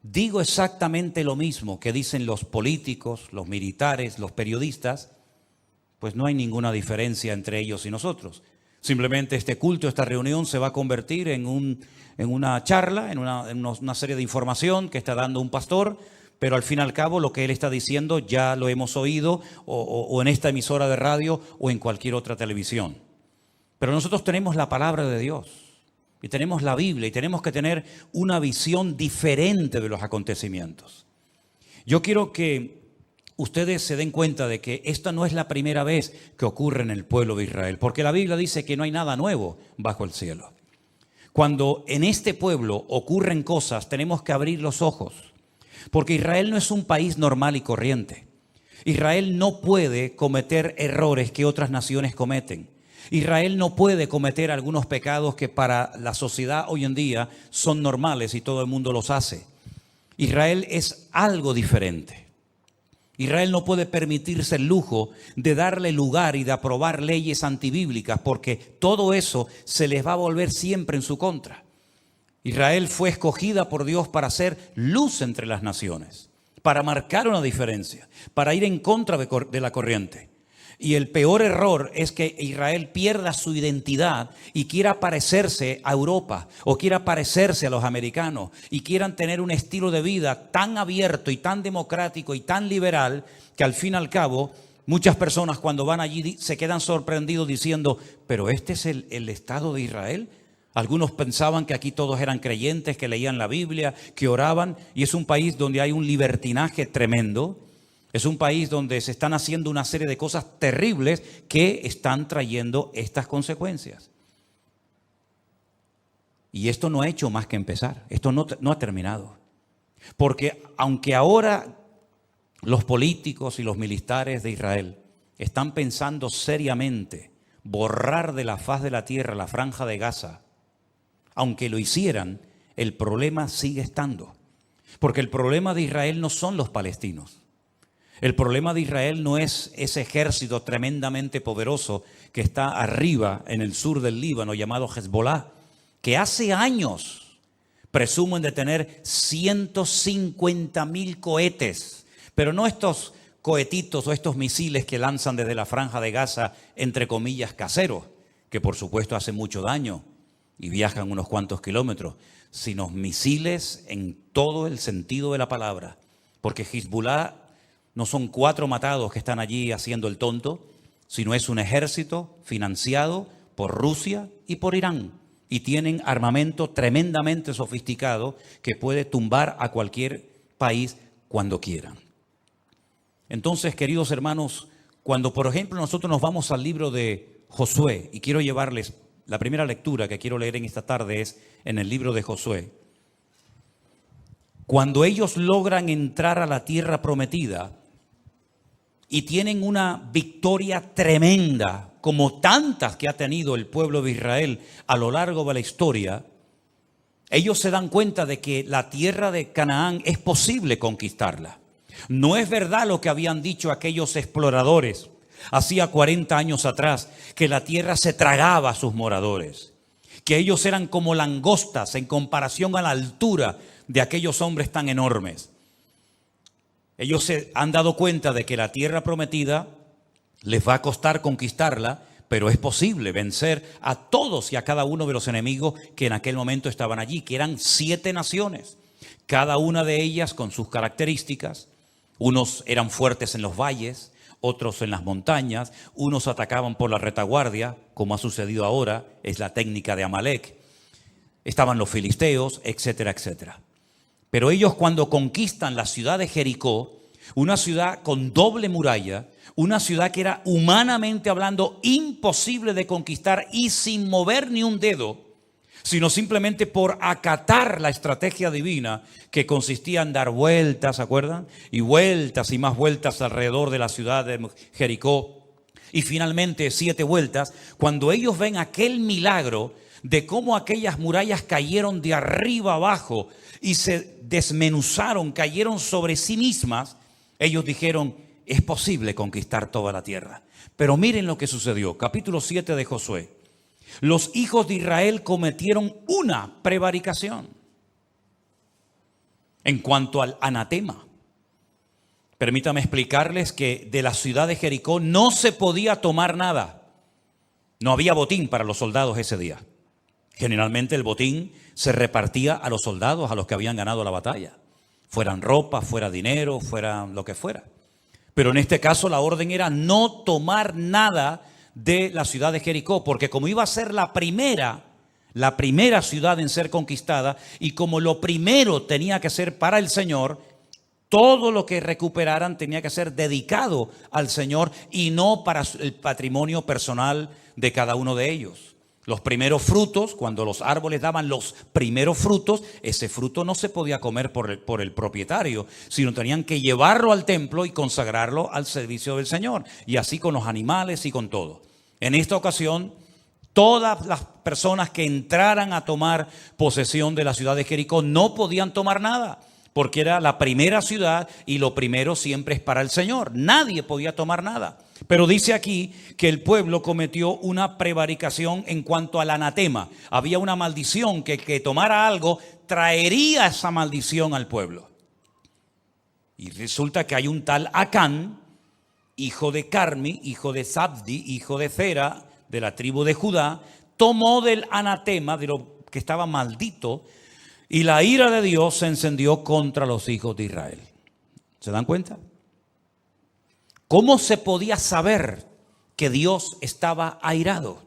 digo exactamente lo mismo que dicen los políticos, los militares, los periodistas, pues no hay ninguna diferencia entre ellos y nosotros. Simplemente este culto, esta reunión se va a convertir en una charla, en una serie de información que está dando un pastor, pero al fin y al cabo lo que él está diciendo ya lo hemos oído o en esta emisora de radio o en cualquier otra televisión. Pero nosotros tenemos la palabra de Dios. Y tenemos la Biblia y tenemos que tener una visión diferente de los acontecimientos. Yo quiero que ustedes se den cuenta de que esta no es la primera vez que ocurre en el pueblo de Israel, porque la Biblia dice que no hay nada nuevo bajo el cielo. Cuando en este pueblo ocurren cosas, tenemos que abrir los ojos, porque Israel no es un país normal y corriente. Israel no puede cometer errores que otras naciones cometen. Israel no puede cometer algunos pecados que para la sociedad hoy en día son normales y todo el mundo los hace. Israel es algo diferente. Israel no puede permitirse el lujo de darle lugar y de aprobar leyes antibíblicas, porque todo eso se les va a volver siempre en su contra. Israel fue escogida por Dios para ser luz entre las naciones, para marcar una diferencia, para ir en contra de la corriente. Y el peor error es que Israel pierda su identidad y quiera parecerse a Europa o quiera parecerse a los americanos y quieran tener un estilo de vida tan abierto y tan democrático y tan liberal que al fin y al cabo muchas personas cuando van allí se quedan sorprendidos diciendo, ¿pero este es el Estado de Israel? Algunos pensaban que aquí todos eran creyentes, que leían la Biblia, que oraban, y es un país donde hay un libertinaje tremendo. Es un país donde se están haciendo una serie de cosas terribles que están trayendo estas consecuencias. Y esto no ha hecho más que empezar. Esto no ha terminado. Porque aunque ahora los políticos y los militares de Israel están pensando seriamente borrar de la faz de la tierra la franja de Gaza, aunque lo hicieran, el problema sigue estando. Porque el problema de Israel no son los palestinos. El problema de Israel no es ese ejército tremendamente poderoso que está arriba en el sur del Líbano llamado Hezbollah, que hace años presumen de tener 150.000 cohetes, pero no estos cohetitos o estos misiles que lanzan desde la franja de Gaza, entre comillas, caseros, que por supuesto hacen mucho daño y viajan unos cuantos kilómetros, sino misiles en todo el sentido de la palabra, porque Hezbollah no son 4 matados que están allí haciendo el tonto, sino es un ejército financiado por Rusia y por Irán, y tienen armamento tremendamente sofisticado que puede tumbar a cualquier país cuando quieran. Entonces, queridos hermanos, cuando por ejemplo nosotros nos vamos al libro de Josué, y quiero llevarles, la primera lectura que quiero leer en esta tarde es en el libro de Josué. Cuando ellos logran entrar a la tierra prometida y tienen una victoria tremenda, como tantas que ha tenido el pueblo de Israel a lo largo de la historia, ellos se dan cuenta de que la tierra de Canaán es posible conquistarla. No es verdad lo que habían dicho aquellos exploradores hacía 40 años atrás, que la tierra se tragaba a sus moradores, que ellos eran como langostas en comparación a la altura de aquellos hombres tan enormes. Ellos se han dado cuenta de que la tierra prometida les va a costar conquistarla, pero es posible vencer a todos y a cada uno de los enemigos que en aquel momento estaban allí, que eran 7 naciones, cada una de ellas con sus características. Unos eran fuertes en los valles, otros en las montañas, unos atacaban por la retaguardia, como ha sucedido ahora, es la técnica de Amalek. Estaban los filisteos, etcétera, etcétera. Pero ellos cuando conquistan la ciudad de Jericó, una ciudad con doble muralla, una ciudad que era humanamente hablando imposible de conquistar y sin mover ni un dedo, sino simplemente por acatar la estrategia divina que consistía en dar vueltas, ¿se acuerdan? Y más vueltas alrededor de la ciudad de Jericó. Y finalmente 7 vueltas, cuando ellos ven aquel milagro de cómo aquellas murallas cayeron de arriba abajo y se desmenuzaron, cayeron sobre sí mismas, ellos dijeron, es posible conquistar toda la tierra. Pero miren lo que sucedió, capítulo 7 de Josué. Los hijos de Israel cometieron una prevaricación en cuanto al anatema. Permítame explicarles que de la ciudad de Jericó no se podía tomar nada. No había botín para los soldados ese día. Generalmente el botín se repartía a los soldados, a los que habían ganado la batalla. Fueran ropa, fuera dinero, fuera lo que fuera. Pero en este caso la orden era no tomar nada de la ciudad de Jericó, porque como iba a ser la primera ciudad en ser conquistada, y como lo primero tenía que ser para el Señor, todo lo que recuperaran tenía que ser dedicado al Señor y no para el patrimonio personal de cada uno de ellos. Los primeros frutos, cuando los árboles daban los primeros frutos, ese fruto no se podía comer por el propietario, sino tenían que llevarlo al templo y consagrarlo al servicio del Señor. Y así con los animales y con todo. En esta ocasión, todas las personas que entraran a tomar posesión de la ciudad de Jericó no podían tomar nada, porque era la primera ciudad y lo primero siempre es para el Señor. Nadie podía tomar nada. Pero dice aquí que el pueblo cometió una prevaricación en cuanto al anatema. Había una maldición que tomara algo traería esa maldición al pueblo. Y resulta que hay un tal Acán, hijo de Carmi, hijo de Zabdi, hijo de Zera, de la tribu de Judá, tomó del anatema, de lo que estaba maldito, y la ira de Dios se encendió contra los hijos de Israel. ¿Se dan cuenta? ¿Cómo se podía saber que Dios estaba airado?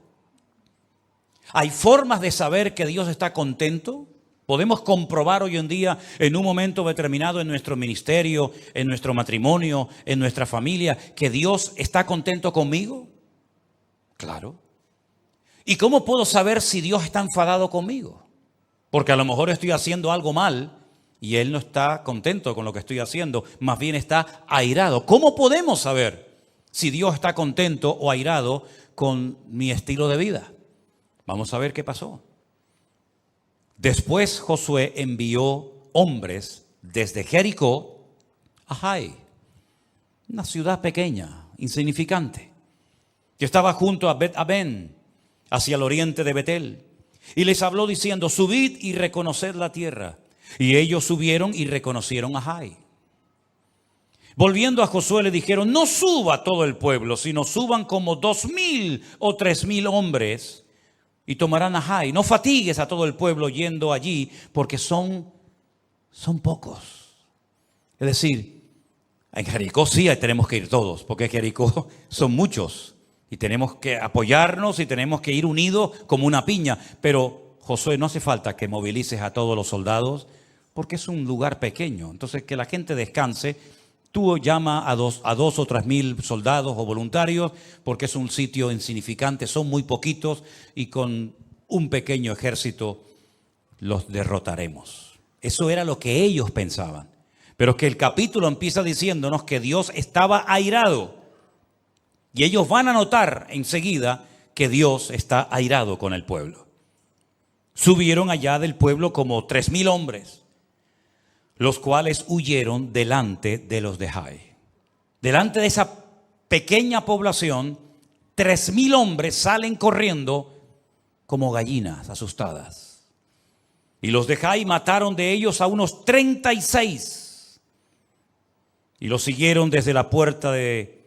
¿Hay formas de saber que Dios está contento? ¿Podemos comprobar hoy en día en un momento determinado en nuestro ministerio, en nuestro matrimonio, en nuestra familia, que Dios está contento conmigo? Claro. ¿Y cómo puedo saber si Dios está enfadado conmigo? Porque a lo mejor estoy haciendo algo mal y Él no está contento con lo que estoy haciendo, más bien está airado. ¿Cómo podemos saber si Dios está contento o airado con mi estilo de vida? Vamos a ver qué pasó. Después Josué envió hombres desde Jericó a Jai, una ciudad pequeña, insignificante, que estaba junto a Bet-Aben, hacia el oriente de Betel. Y les habló diciendo, subid y reconoced la tierra. Y ellos subieron y reconocieron a Jai. Volviendo a Josué le dijeron, no suba todo el pueblo, sino suban como 2,000 o 3,000 hombres y tomarán a Jai. No fatigues a todo el pueblo yendo allí, porque son pocos. Es decir, en Jericó sí tenemos que ir todos, porque en Jericó son muchos. Y tenemos que apoyarnos y tenemos que ir unidos como una piña. Pero Josué, no hace falta que movilices a todos los soldados porque es un lugar pequeño. Entonces, que la gente descanse. Tú llama a dos o 3,000 soldados o voluntarios porque es un sitio insignificante, son muy poquitos y con un pequeño ejército los derrotaremos. Eso era lo que ellos pensaban. Pero que el capítulo empieza diciéndonos que Dios estaba airado. Y ellos van a notar enseguida que Dios está airado con el pueblo. Subieron allá del pueblo como 3,000 hombres, los cuales huyeron delante de los de Jai. Delante de esa pequeña población, 3,000 hombres salen corriendo como gallinas asustadas. Y los de Jai mataron de ellos a unos 36. Y los siguieron desde la puerta de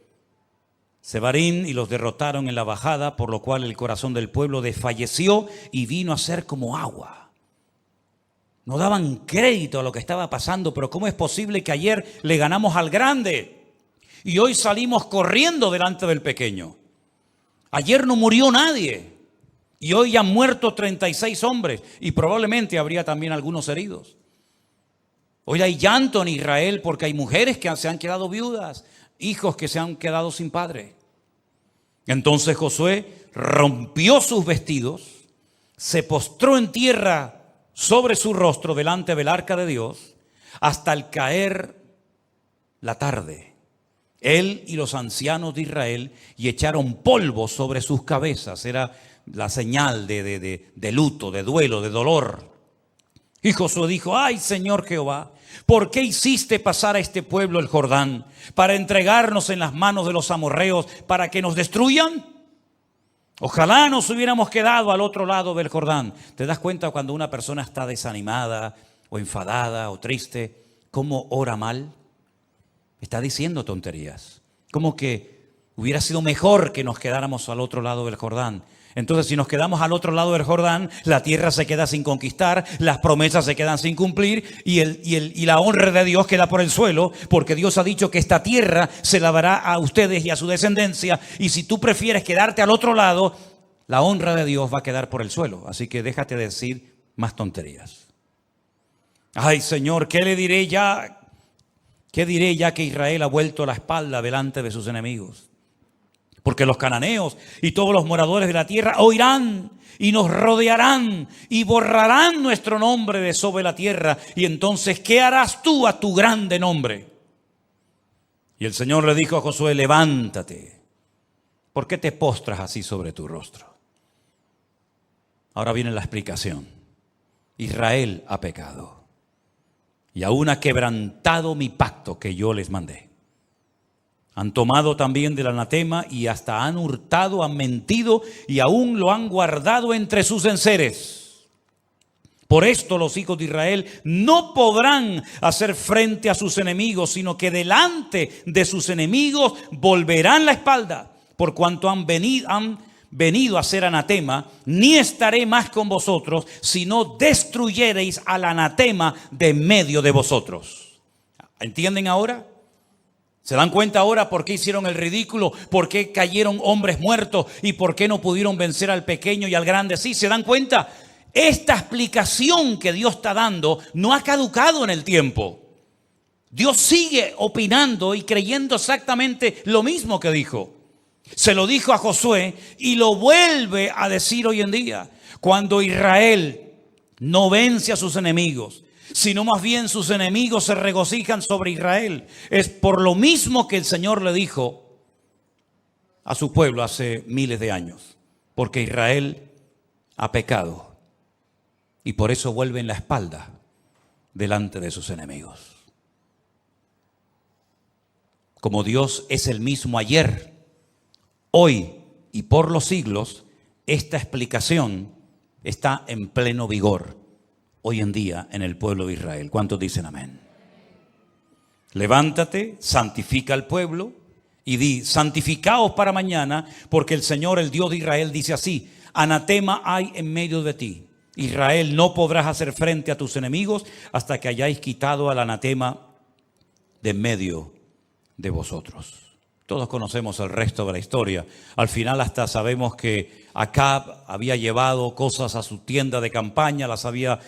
Sebarín y los derrotaron en la bajada, por lo cual el corazón del pueblo desfalleció y vino a ser como agua. No daban crédito a lo que estaba pasando, pero ¿cómo es posible que ayer le ganamos al grande y hoy salimos corriendo delante del pequeño? Ayer no murió nadie y hoy han muerto 36 hombres y probablemente habría también algunos heridos. Hoy hay llanto en Israel porque hay mujeres que se han quedado viudas, hijos que se han quedado sin padre. Entonces Josué rompió sus vestidos, se postró en tierra sobre su rostro delante del arca de Dios hasta el caer la tarde. Él y los ancianos de Israel y echaron polvo sobre sus cabezas. Era la señal de luto, de duelo, de dolor. Y Josué dijo: ay, Señor Jehová, ¿por qué hiciste pasar a este pueblo el Jordán para entregarnos en las manos de los amorreos para que nos destruyan? Ojalá nos hubiéramos quedado al otro lado del Jordán. ¿Te das cuenta cuando una persona está desanimada o enfadada o triste, cómo ora mal? Está diciendo tonterías. Como que hubiera sido mejor que nos quedáramos al otro lado del Jordán. Entonces, si nos quedamos al otro lado del Jordán, la tierra se queda sin conquistar, las promesas se quedan sin cumplir y la honra de Dios queda por el suelo, porque Dios ha dicho que esta tierra se la dará a ustedes y a su descendencia. Y si tú prefieres quedarte al otro lado, la honra de Dios va a quedar por el suelo. Así que déjate de decir más tonterías. Ay, Señor, ¿qué le diré ya? ¿Qué diré ya que Israel ha vuelto la espalda delante de sus enemigos? Porque los cananeos y todos los moradores de la tierra oirán y nos rodearán y borrarán nuestro nombre de sobre la tierra. Y entonces, ¿qué harás tú a tu grande nombre? Y el Señor le dijo a Josué: levántate. ¿Por qué te postras así sobre tu rostro? Ahora viene la explicación. Israel ha pecado y aún ha quebrantado mi pacto que yo les mandé. Han tomado también del anatema y hasta han hurtado, han mentido y aún lo han guardado entre sus enseres. Por esto los hijos de Israel no podrán hacer frente a sus enemigos, sino que delante de sus enemigos volverán la espalda. Por cuanto han venido a ser anatema, ni estaré más con vosotros, si no destruyereis al anatema de medio de vosotros. ¿Entienden ahora? ¿Se dan cuenta ahora por qué hicieron el ridículo? ¿Por qué cayeron hombres muertos? ¿Y por qué no pudieron vencer al pequeño y al grande? Sí, ¿se dan cuenta? Esta explicación que Dios está dando no ha caducado en el tiempo. Dios sigue opinando y creyendo exactamente lo mismo que dijo. Se lo dijo a Josué y lo vuelve a decir hoy en día. Cuando Israel no vence a sus enemigos, sino más bien sus enemigos se regocijan sobre Israel. Es por lo mismo que el Señor le dijo a su pueblo hace miles de años. Porque Israel ha pecado y por eso vuelven la espalda delante de sus enemigos. Como Dios es el mismo ayer, hoy y por los siglos, esta explicación está en pleno vigor hoy en día en el pueblo de Israel. ¿Cuántos dicen amén? Levántate, santifica al pueblo y di: santificaos para mañana, porque el Señor, el Dios de Israel, dice así: anatema hay en medio de ti. Israel, no podrás hacer frente a tus enemigos hasta que hayáis quitado al anatema de en medio de vosotros. Todos conocemos el resto de la historia. Al final hasta sabemos que Acab había llevado cosas a su tienda de campaña, las había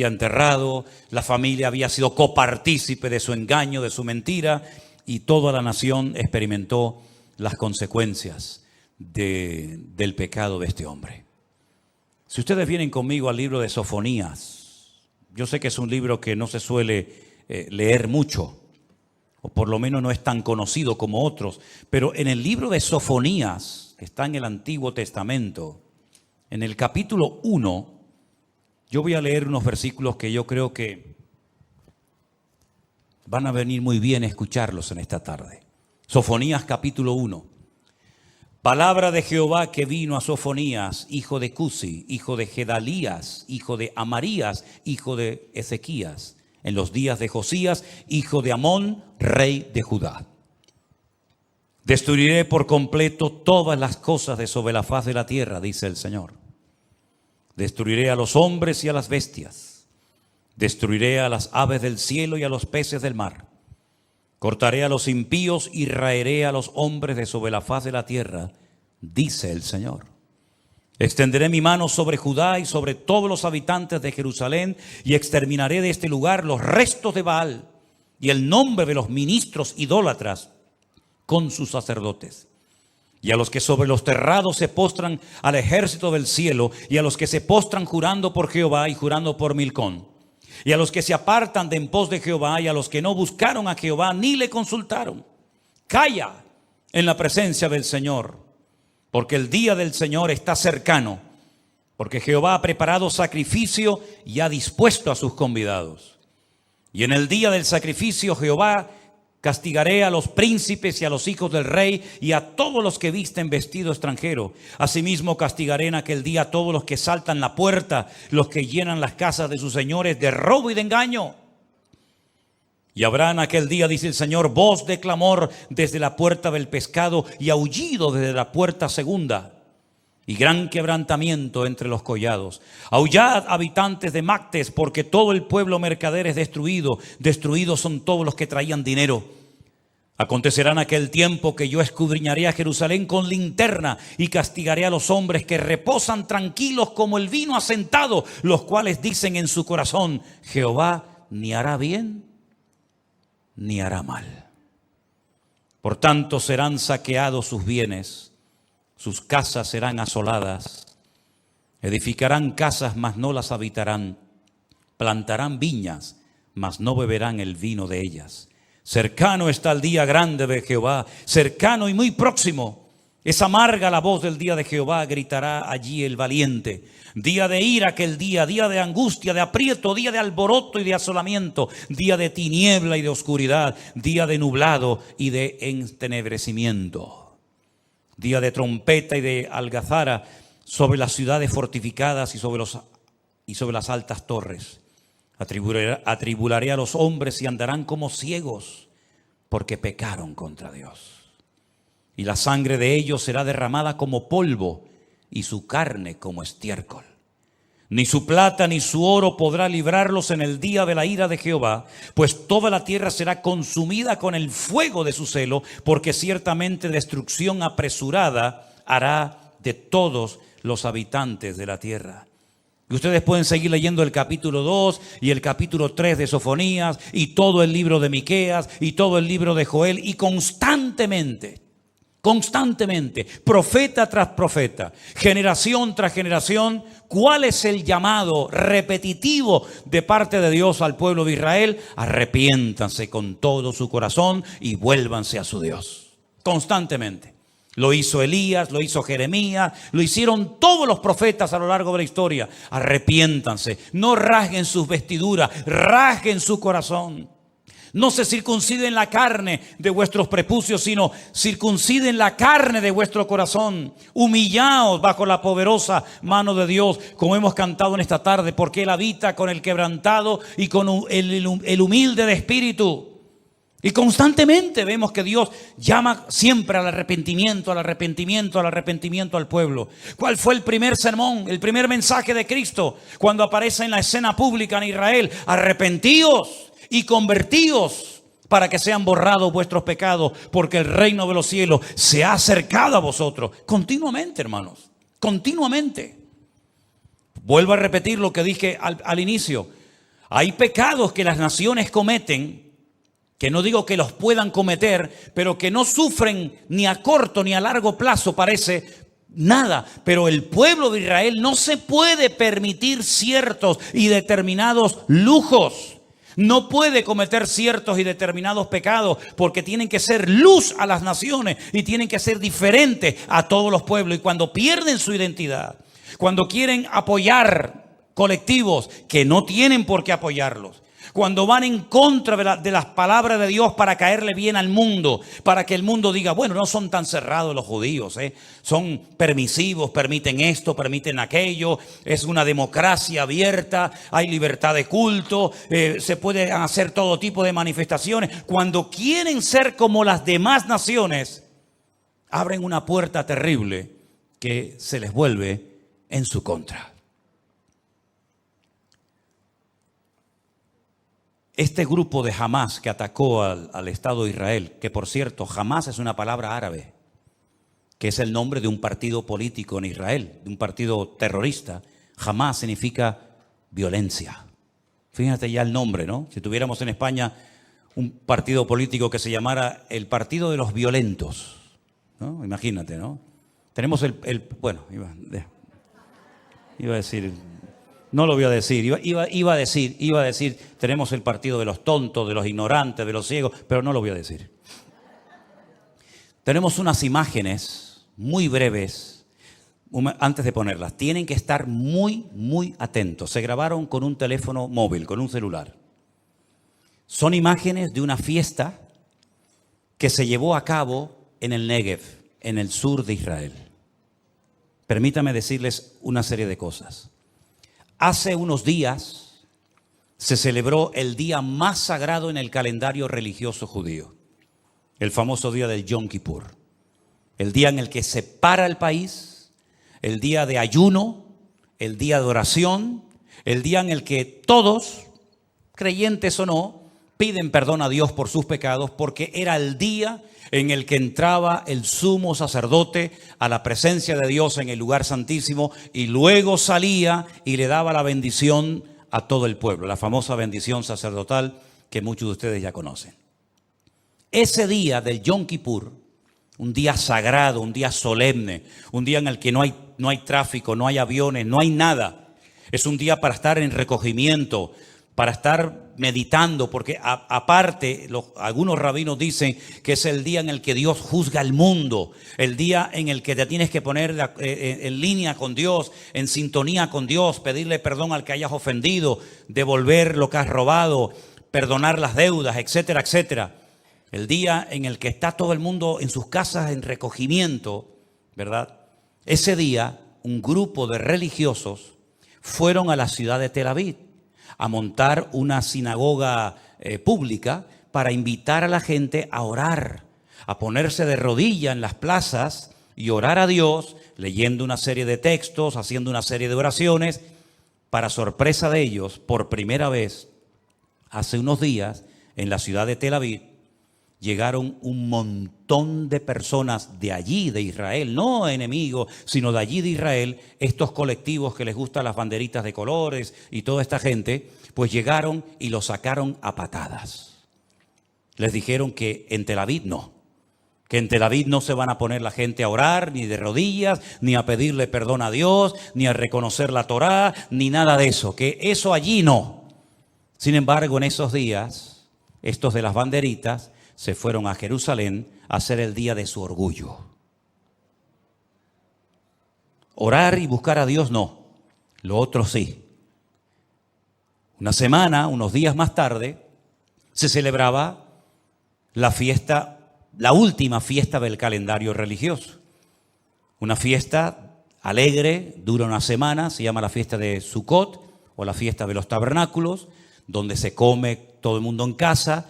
enterrado, la familia había sido copartícipe de su engaño, de su mentira, y toda la nación experimentó las consecuencias del pecado de este hombre. Si ustedes vienen conmigo al libro de Sofonías, yo sé que es un libro que no se suele leer mucho, o por lo menos no es tan conocido como otros, pero en el libro de Sofonías, que está en el Antiguo Testamento, en el capítulo 1, yo voy a leer unos versículos que yo creo que van a venir muy bien escucharlos en esta tarde. Sofonías capítulo 1. Palabra de Jehová que vino a Sofonías, hijo de Cusi, hijo de Gedalías, hijo de Amarías, hijo de Ezequías, en los días de Josías, hijo de Amón, rey de Judá. Destruiré por completo todas las cosas de sobre la faz de la tierra, dice el Señor. Destruiré a los hombres y a las bestias. Destruiré a las aves del cielo y a los peces del mar. Cortaré a los impíos y raeré a los hombres de sobre la faz de la tierra, dice el Señor. Extenderé mi mano sobre Judá y sobre todos los habitantes de Jerusalén y exterminaré de este lugar los restos de Baal y el nombre de los ministros idólatras con sus sacerdotes. Y a los que sobre los terrados se postran al ejército del cielo y a los que se postran jurando por Jehová y jurando por Milcón. Y a los que se apartan de en pos de Jehová y a los que no buscaron a Jehová ni le consultaron. Calla en la presencia del Señor. Porque el día del Señor está cercano, porque Jehová ha preparado sacrificio y ha dispuesto a sus convidados. Y en el día del sacrificio Jehová castigaré a los príncipes y a los hijos del rey y a todos los que visten vestido extranjero. Asimismo castigaré en aquel día a todos los que saltan la puerta, los que llenan las casas de sus señores de robo y de engaño. Y habrá en aquel día, dice el Señor, voz de clamor desde la puerta del pescado y aullido desde la puerta segunda. Y gran quebrantamiento entre los collados. Aullad, habitantes de Mactes, porque todo el pueblo mercader es destruido. Destruidos son todos los que traían dinero. Acontecerá en aquel tiempo que yo escudriñaré a Jerusalén con linterna y castigaré a los hombres que reposan tranquilos como el vino asentado, los cuales dicen en su corazón, Jehová ni hará bien ni hará mal. Por tanto serán saqueados sus bienes, sus casas serán asoladas, edificarán casas, mas no las habitarán, plantarán viñas, mas no beberán el vino de ellas. Cercano está el día grande de Jehová, cercano y muy próximo. Es amarga la voz del día de Jehová, gritará allí el valiente. Día de ira aquel día de angustia, de aprieto, día de alboroto y de asolamiento, día de tiniebla y de oscuridad, día de nublado y de entenebrecimiento. Día de trompeta y de algazara sobre las ciudades fortificadas y sobre las altas torres. Atribularé a los hombres y andarán como ciegos, porque pecaron contra Dios. Y la sangre de ellos será derramada como polvo, y su carne como estiércol. Ni su plata ni su oro podrá librarlos en el día de la ira de Jehová, pues toda la tierra será consumida con el fuego de su celo, porque ciertamente destrucción apresurada hará de todos los habitantes de la tierra. Y ustedes pueden seguir leyendo el capítulo 2 y el capítulo 3 de Sofonías y todo el libro de Miqueas y todo el libro de Joel, y constantemente, profeta tras profeta, generación tras generación, ¿cuál es el llamado repetitivo de parte de Dios al pueblo de Israel? Arrepiéntanse con todo su corazón y vuélvanse a su Dios. Constantemente. Lo hizo Elías, lo hizo Jeremías, lo hicieron todos los profetas a lo largo de la historia. Arrepiéntanse, no rasguen sus vestiduras, rasguen su corazón. No se circunciden la carne de vuestros prepucios, sino circunciden la carne de vuestro corazón. Humillaos bajo la poderosa mano de Dios, como hemos cantado en esta tarde, porque Él habita con el quebrantado y con el humilde de espíritu. Y constantemente vemos que Dios llama siempre al arrepentimiento, al arrepentimiento, al arrepentimiento al pueblo. ¿Cuál fue el primer sermón, el primer mensaje de Cristo cuando aparece en la escena pública en Israel? Arrepentíos y convertíos para que sean borrados vuestros pecados, porque el reino de los cielos se ha acercado a vosotros. Continuamente, hermanos, continuamente. Vuelvo a repetir lo que dije al inicio. Hay pecados que las naciones cometen, que no digo que los puedan cometer, pero que no sufren ni a corto ni a largo plazo, parece nada. Pero el pueblo de Israel no se puede permitir ciertos y determinados lujos. No puede cometer ciertos y determinados pecados, porque tienen que ser luz a las naciones y tienen que ser diferentes a todos los pueblos. Y cuando pierden su identidad, cuando quieren apoyar colectivos que no tienen por qué apoyarlos, cuando van en contra de las palabras de Dios para caerle bien al mundo, para que el mundo diga, bueno, no son tan cerrados los judíos, son permisivos, permiten esto, permiten aquello, es una democracia abierta, hay libertad de culto, se puede hacer todo tipo de manifestaciones. Cuando quieren ser como las demás naciones, abren una puerta terrible que se les vuelve en su contra. Este grupo de Hamás que atacó al Estado de Israel, que por cierto, Hamás es una palabra árabe, que es el nombre de un partido político en Israel, de un partido terrorista. Hamás significa violencia. Fíjate ya el nombre, ¿no? Si tuviéramos en España un partido político que se llamara el Partido de los Violentos, ¿no? Imagínate, ¿no? Tenemos bueno, iba a decir... No lo voy a decir, iba a decir, tenemos el partido de los tontos, de los ignorantes, de los ciegos, pero no lo voy a decir. Tenemos unas imágenes muy breves, antes de ponerlas, tienen que estar muy, muy atentos. Se grabaron con un teléfono móvil, con un celular. Son imágenes de una fiesta que se llevó a cabo en el Negev, en el sur de Israel. Permítame decirles una serie de cosas. Hace unos días se celebró el día más sagrado en el calendario religioso judío, el famoso día del Yom Kippur, el día en el que se para el país, el día de ayuno, el día de oración, el día en el que todos, creyentes o no, piden perdón a Dios por sus pecados, porque era el día en el que entraba el sumo sacerdote a la presencia de Dios en el lugar santísimo y luego salía y le daba la bendición a todo el pueblo, la famosa bendición sacerdotal que muchos de ustedes ya conocen. Ese día del Yom Kippur, un día sagrado, un día solemne, un día en el que no hay tráfico, no hay aviones, no hay nada. Es un día para estar en recogimiento, para estar meditando, porque aparte algunos rabinos dicen que es el día en el que Dios juzga al mundo, el día en el que te tienes que poner en línea con Dios, en sintonía con Dios, pedirle perdón al que hayas ofendido, devolver lo que has robado, perdonar las deudas, etcétera, etcétera. El día en el que está todo el mundo en sus casas en recogimiento, ¿verdad? Ese día un grupo de religiosos fueron a la ciudad de Tel Aviv a montar una sinagoga pública para invitar a la gente a orar, a ponerse de rodillas en las plazas y orar a Dios, leyendo una serie de textos, haciendo una serie de oraciones. Para sorpresa de ellos, por primera vez, hace unos días, en la ciudad de Tel Aviv, llegaron un montón de personas de allí, de Israel, no enemigos, sino de allí de Israel, estos colectivos que les gustan las banderitas de colores y toda esta gente, pues llegaron y los sacaron a patadas. Les dijeron que en Tel Aviv no, que en Tel Aviv no se van a poner la gente a orar, ni de rodillas, ni a pedirle perdón a Dios, ni a reconocer la Torá, ni nada de eso, que eso allí no. Sin embargo, en esos días, estos de las banderitas se fueron a Jerusalén a hacer el día de su orgullo. Orar y buscar a Dios no, lo otro sí. Una semana, unos días más tarde, se celebraba la fiesta, la última fiesta del calendario religioso. Una fiesta alegre, dura una semana, se llama la fiesta de Sukkot o la fiesta de los tabernáculos, donde se come todo el mundo en casa.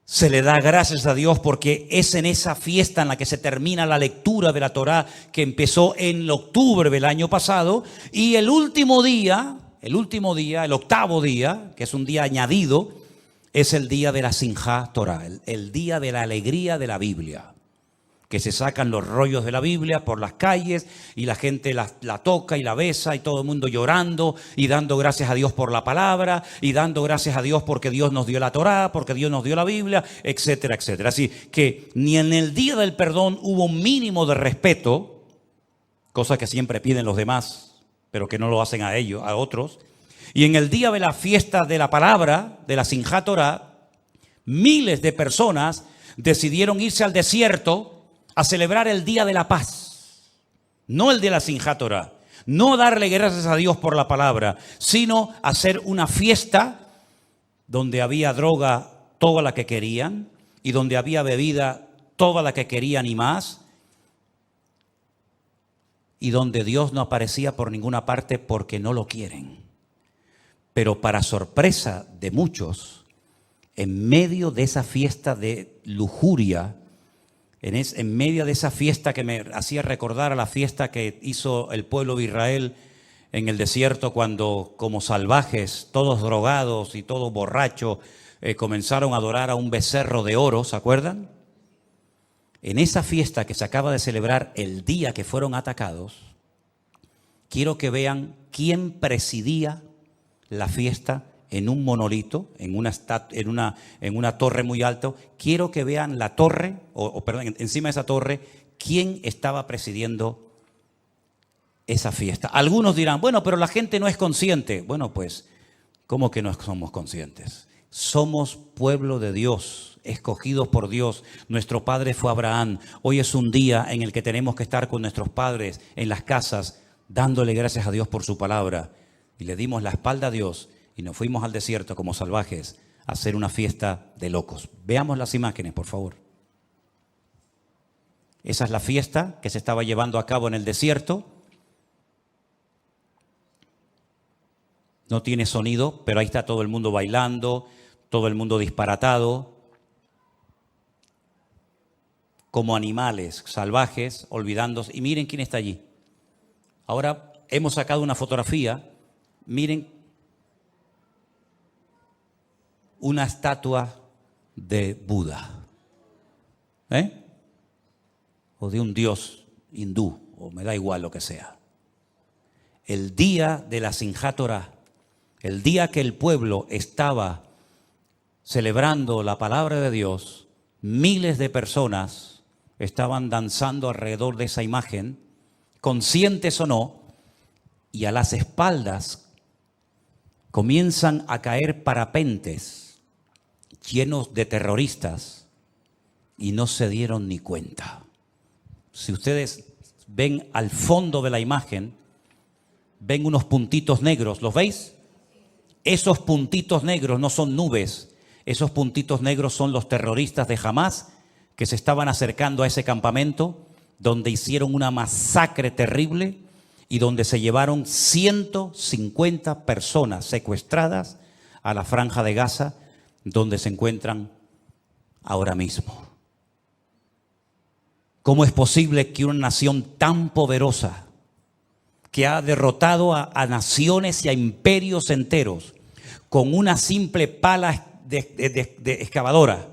Se le da gracias a Dios porque es en esa fiesta en la que se termina la lectura de la Torá que empezó en octubre del año pasado. Y el último día, el octavo día, que es un día añadido, es el día de la Simjá Torah, el día de la alegría de la Biblia. Que se sacan los rollos de la Biblia por las calles y la gente la toca y la besa y todo el mundo llorando y dando gracias a Dios por la palabra y dando gracias a Dios porque Dios nos dio la Torá, porque Dios nos dio la Biblia, etcétera, etcétera. Así que ni en el día del perdón hubo un mínimo de respeto, cosa que siempre piden los demás, pero que no lo hacen a ellos, a otros. Y en el día de la fiesta de la palabra, de la Simjá Torah, miles de personas decidieron irse al desierto a celebrar el día de la paz, no el de la Simjá Torah, no darle gracias a Dios por la palabra, sino hacer una fiesta donde había droga toda la que querían y donde había bebida toda la que querían y más, y donde Dios no aparecía por ninguna parte porque no lo quieren. Pero para sorpresa de muchos, en medio de esa fiesta de lujuria, en medio de esa fiesta que me hacía recordar a la fiesta que hizo el pueblo de Israel en el desierto cuando, como salvajes, todos drogados y todos borrachos, comenzaron a adorar a un becerro de oro, ¿se acuerdan? En esa fiesta que se acaba de celebrar el día que fueron atacados, quiero que vean quién presidía la fiesta en un monolito, en una torre muy alta. Quiero que vean la torre, perdón, encima de esa torre, quién estaba presidiendo esa fiesta. Algunos dirán, bueno, pero la gente no es consciente. Bueno, pues, ¿cómo que no somos conscientes? Somos pueblo de Dios, escogidos por Dios. Nuestro padre fue Abraham. Hoy es un día en el que tenemos que estar con nuestros padres en las casas, dándole gracias a Dios por su palabra. Y le dimos la espalda a Dios y nos fuimos al desierto como salvajes a hacer una fiesta de locos. Veamos las imágenes, por favor. Esa es la fiesta que se estaba llevando a cabo en el desierto. No tiene sonido, pero ahí está todo el mundo bailando, todo el mundo disparatado, como animales salvajes, olvidándose. Y miren quién está allí. Ahora hemos sacado una fotografía. Miren una estatua de Buda, o de un dios hindú, o me da igual lo que sea. El día de la Simjá Torah, el día que el pueblo estaba celebrando la palabra de Dios, miles de personas estaban danzando alrededor de esa imagen, conscientes o no, y a las espaldas comienzan a caer parapentes llenos de terroristas y no se dieron ni cuenta. Si ustedes ven al fondo de la imagen, ven unos puntitos negros, ¿los veis? Esos puntitos negros no son nubes, esos puntitos negros son los terroristas de Hamás que se estaban acercando a ese campamento donde hicieron una masacre terrible y donde se llevaron 150 personas secuestradas a la Franja de Gaza, donde se encuentran ahora mismo. ¿Cómo es posible que una nación tan poderosa, que ha derrotado a naciones y a imperios enteros, con una simple pala de excavadora,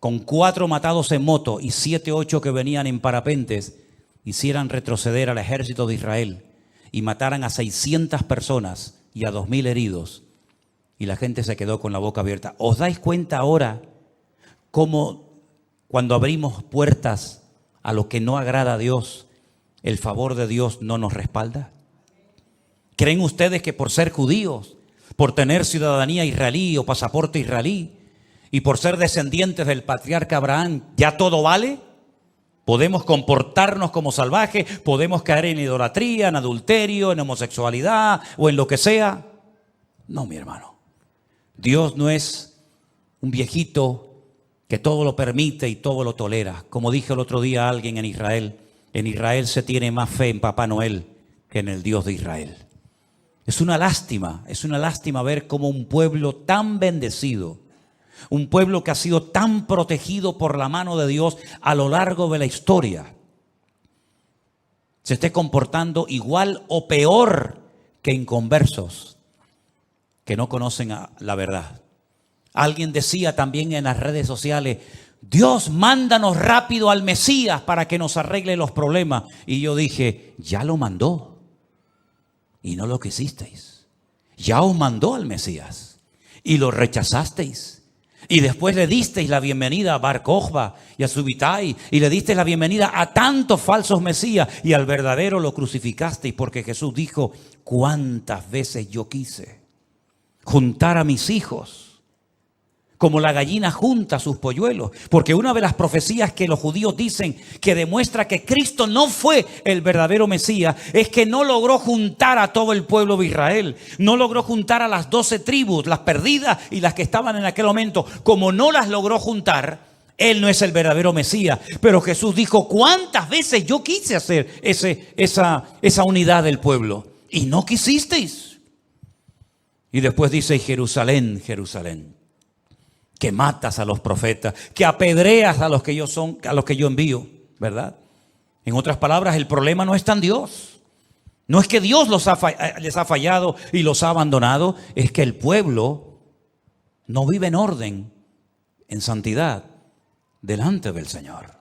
con 4 matados en moto y 7, 8 que venían en parapentes, hicieran retroceder al ejército de Israel y mataran a 600 personas y a 2.000 heridos? Y la gente se quedó con la boca abierta. ¿Os dais cuenta ahora cómo cuando abrimos puertas a lo que no agrada a Dios, el favor de Dios no nos respalda? ¿Creen ustedes que por ser judíos, por tener ciudadanía israelí o pasaporte israelí y por ser descendientes del patriarca Abraham, ya todo vale? ¿Podemos comportarnos como salvajes? ¿Podemos caer en idolatría, en adulterio, en homosexualidad o en lo que sea? No, mi hermano. Dios no es un viejito que todo lo permite y todo lo tolera. Como dije el otro día a alguien en Israel se tiene más fe en Papá Noel que en el Dios de Israel. Es una lástima ver cómo un pueblo tan bendecido, un pueblo que ha sido tan protegido por la mano de Dios a lo largo de la historia, se esté comportando igual o peor que inconversos que no conocen la verdad. Alguien decía también en las redes sociales: Dios, mándanos rápido al Mesías para que nos arregle los problemas. Y yo dije: ya lo mandó y no lo quisisteis. Ya os mandó al Mesías y lo rechazasteis. Y después le disteis la bienvenida a Bar Kokhba y a Subitai, y le disteis la bienvenida a tantos falsos mesías, y al verdadero lo crucificasteis, porque Jesús dijo: cuántas veces yo quise juntar a mis hijos como la gallina junta sus polluelos. Porque una de las profecías que los judíos dicen que demuestra que Cristo no fue el verdadero Mesías es que no logró juntar a todo el pueblo de Israel. No logró juntar a las 12 tribus, las perdidas y las que estaban en aquel momento. Como no las logró juntar, Él no es el verdadero Mesías. Pero Jesús dijo: ¿cuántas veces yo quise hacer esa unidad del pueblo? Y no quisisteis. Y después dice: Jerusalén, Jerusalén, que matas a los profetas, que apedreas a los que yo envío, ¿verdad? En otras palabras, el problema no está en Dios. No es que Dios les ha fallado y los ha abandonado, es que el pueblo no vive en orden, en santidad, delante del Señor.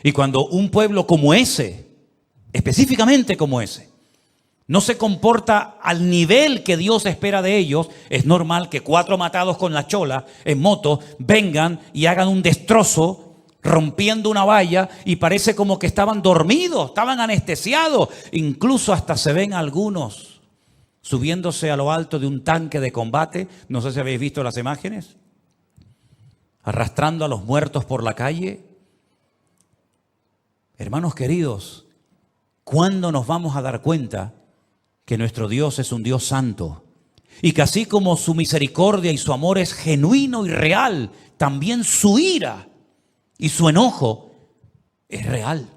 Y cuando un pueblo como ese, específicamente como ese, no se comporta al nivel que Dios espera de ellos, es normal que 4 matados con la chola en moto vengan y hagan un destrozo rompiendo una valla, y parece como que estaban dormidos, estaban anestesiados. Incluso hasta se ven algunos subiéndose a lo alto de un tanque de combate. No sé si habéis visto las imágenes, arrastrando a los muertos por la calle. Hermanos queridos, ¿cuándo nos vamos a dar cuenta que nuestro Dios es un Dios santo? Y que así como su misericordia y su amor es genuino y real, también su ira y su enojo es real.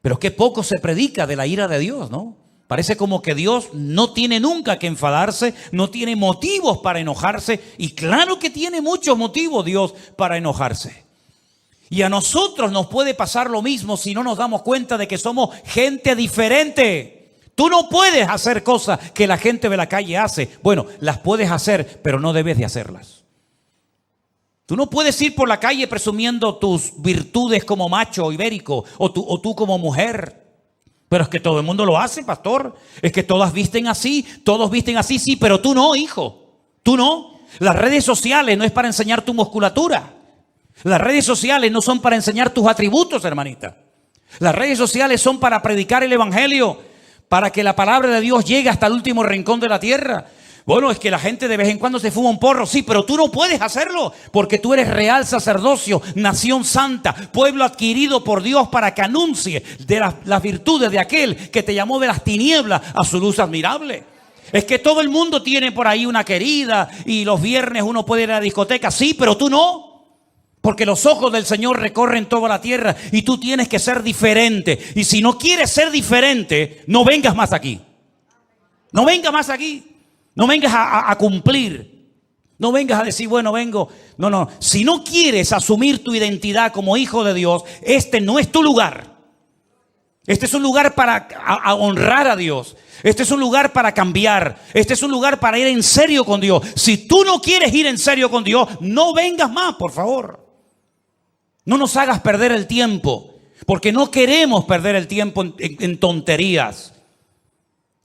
Pero qué poco se predica de la ira de Dios, ¿no? Parece como que Dios no tiene nunca que enfadarse, no tiene motivos para enojarse. Y claro que tiene muchos motivos Dios para enojarse. Y a nosotros nos puede pasar lo mismo si no nos damos cuenta de que somos gente diferente. Tú no puedes hacer cosas que la gente de la calle hace. Bueno, las puedes hacer, pero no debes de hacerlas. Tú no puedes ir por la calle presumiendo tus virtudes como macho ibérico o tú como mujer. Pero es que todo el mundo lo hace, pastor. Es que todos visten así, sí, pero tú no, hijo. Tú no. Las redes sociales no es para enseñar tu musculatura. Las redes sociales no son para enseñar tus atributos, hermanita. Las redes sociales son para predicar el evangelio, para que la palabra de Dios llegue hasta el último rincón de la tierra. Bueno, es que la gente de vez en cuando se fuma un porro, sí, pero tú no puedes hacerlo, porque tú eres real sacerdocio, nación santa, pueblo adquirido por Dios para que anuncie de las virtudes de aquel que te llamó de las tinieblas a su luz admirable. Es que todo el mundo tiene por ahí una querida y los viernes uno puede ir a la discoteca, sí, pero tú no. Porque los ojos del Señor recorren toda la tierra y tú tienes que ser diferente. Y si no quieres ser diferente, no vengas más aquí. No vengas más aquí. No vengas a cumplir. No vengas a decir, bueno, vengo. No. Si no quieres asumir tu identidad como hijo de Dios, este no es tu lugar. Este es un lugar para honrar a Dios. Este es un lugar para cambiar. Este es un lugar para ir en serio con Dios. Si tú no quieres ir en serio con Dios, no vengas más, por favor. No nos hagas perder el tiempo, porque no queremos perder el tiempo en tonterías.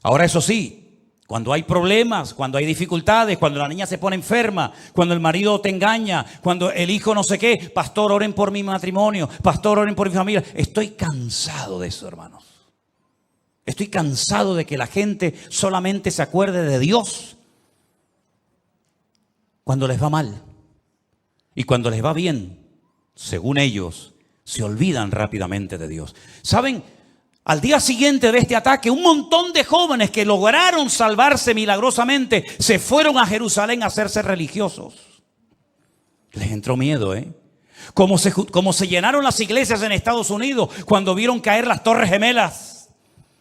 Ahora, eso sí, cuando hay problemas, cuando hay dificultades, cuando la niña se pone enferma, cuando el marido te engaña, cuando el hijo no sé qué, pastor, oren por mi matrimonio, pastor, oren por mi familia. Estoy cansado de eso, hermanos. Estoy cansado de que la gente solamente se acuerde de Dios cuando les va mal. Y cuando les va bien, según ellos, se olvidan rápidamente de Dios. ¿Saben? Al día siguiente de este ataque, un montón de jóvenes que lograron salvarse milagrosamente se fueron a Jerusalén a hacerse religiosos. Les entró miedo, Como se llenaron las iglesias en Estados Unidos cuando vieron caer las Torres Gemelas.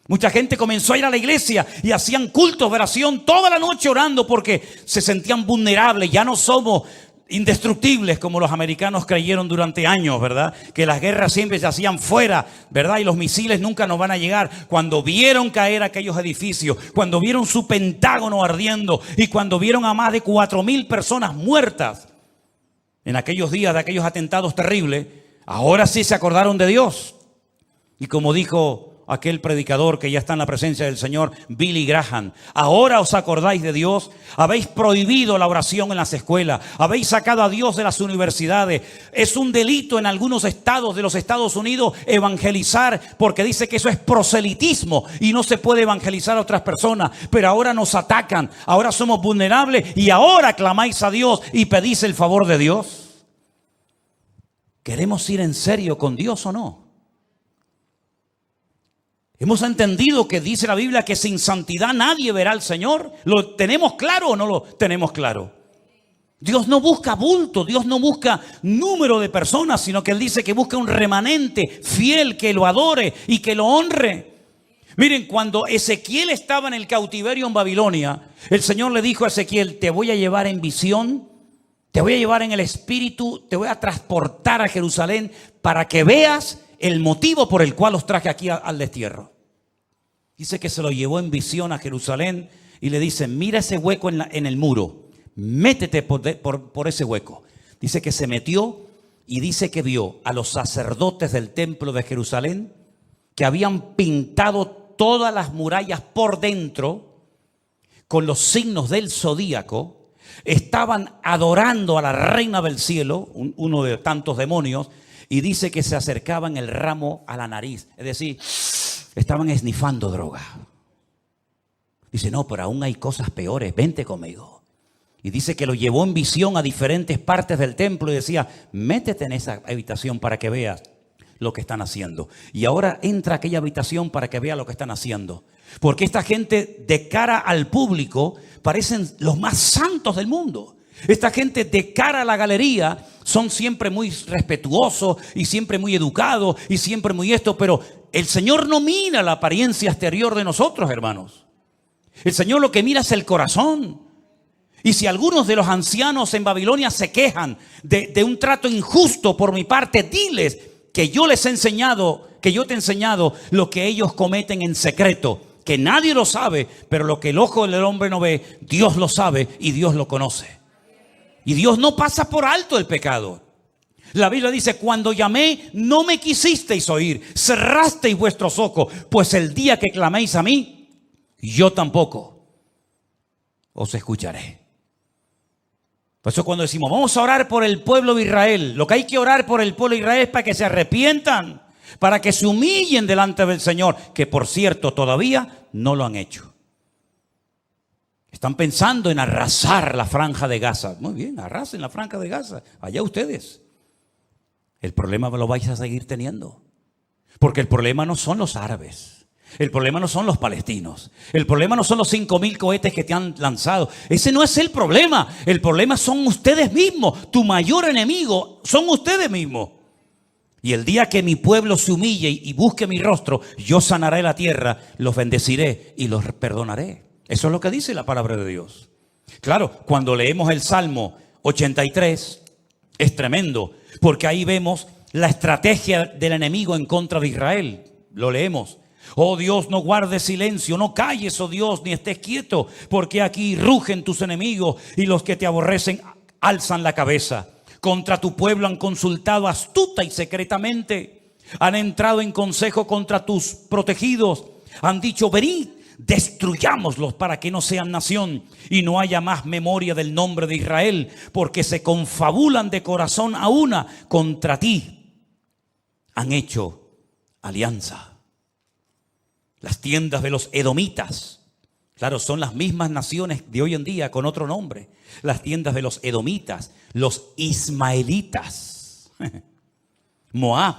Mucha gente comenzó a ir a la iglesia y hacían cultos de oración toda la noche orando porque se sentían vulnerables. Ya no somos indestructibles como los americanos creyeron durante años, ¿verdad? Que las guerras siempre se hacían fuera, ¿verdad? Y los misiles nunca nos van a llegar. Cuando vieron caer aquellos edificios, cuando vieron su Pentágono ardiendo y cuando vieron a más de 4,000 personas muertas en aquellos días de aquellos atentados terribles, ahora sí se acordaron de Dios. Y como dijo aquel predicador que ya está en la presencia del Señor, Billy Graham, ahora os acordáis de Dios, habéis prohibido la oración en las escuelas, habéis sacado a Dios de las universidades. Es un delito en algunos estados de los Estados Unidos evangelizar, porque dice que eso es proselitismo y no se puede evangelizar a otras personas, pero ahora nos atacan, ahora somos vulnerables y ahora clamáis a Dios y pedís el favor de Dios. ¿Queremos ir en serio con Dios o no? Hemos entendido que dice la Biblia que sin santidad nadie verá al Señor. ¿Lo tenemos claro o no lo tenemos claro? Dios no busca bulto, Dios no busca número de personas, sino que Él dice que busca un remanente fiel que lo adore y que lo honre. Miren, cuando Ezequiel estaba en el cautiverio en Babilonia, el Señor le dijo a Ezequiel: te voy a llevar en visión, te voy a llevar en el espíritu, te voy a transportar a Jerusalén para que veas el motivo por el cual los traje aquí al destierro. Dice que se lo llevó en visión a Jerusalén y le dice: mira ese hueco en el muro, métete por ese hueco. Dice que se metió y dice que vio a los sacerdotes del templo de Jerusalén que habían pintado todas las murallas por dentro con los signos del zodíaco. Estaban adorando a la reina del cielo, uno de tantos demonios. Y dice que se acercaban el ramo a la nariz. Es decir, estaban esnifando droga. Dice: no, pero aún hay cosas peores, vente conmigo. Y dice que lo llevó en visión a diferentes partes del templo y decía: métete en esa habitación para que veas lo que están haciendo. Y ahora entra a aquella habitación para que vea lo que están haciendo. Porque esta gente, de cara al público, parecen los más santos del mundo. Esta gente, de cara a la galería, son siempre muy respetuosos y siempre muy educados y siempre muy esto, pero el Señor no mira la apariencia exterior de nosotros, hermanos. El Señor lo que mira es el corazón. Y si algunos de los ancianos en Babilonia se quejan de un trato injusto por mi parte, diles que yo les he enseñado, que yo te he enseñado lo que ellos cometen en secreto, que nadie lo sabe, pero lo que el ojo del hombre no ve, Dios lo sabe y Dios lo conoce. Y Dios no pasa por alto el pecado. La Biblia dice: cuando llamé, no me quisisteis oír, cerrasteis vuestros ojos, pues el día que claméis a mí, yo tampoco os escucharé. Por eso cuando decimos: vamos a orar por el pueblo de Israel, lo que hay que orar por el pueblo de Israel es para que se arrepientan, para que se humillen delante del Señor, que por cierto todavía no lo han hecho. Están pensando en arrasar la franja de Gaza. Muy bien, arrasen la franja de Gaza. Allá ustedes. El problema lo vais a seguir teniendo. Porque el problema no son los árabes. El problema no son los palestinos. El problema no son los 5,000 cohetes que te han lanzado. Ese no es el problema. El problema son ustedes mismos. Tu mayor enemigo son ustedes mismos. Y el día que mi pueblo se humille y busque mi rostro, yo sanaré la tierra, los bendeciré y los perdonaré. Eso es lo que dice la palabra de Dios. Claro, cuando leemos el Salmo 83, es tremendo, porque ahí vemos la estrategia del enemigo en contra de Israel. Lo leemos: oh Dios, no guardes silencio, no calles, oh Dios, ni estés quieto, porque aquí rugen tus enemigos y los que te aborrecen alzan la cabeza. Contra tu pueblo han consultado astuta y secretamente, han entrado en consejo contra tus protegidos, han dicho: venid, destruyámoslos para que no sean nación y no haya más memoria del nombre de Israel, porque se confabulan de corazón a una contra ti. Han hecho alianza. Las tiendas de los edomitas, claro, son las mismas naciones de hoy en día con otro nombre. Las tiendas de los edomitas, los ismaelitas, Moab,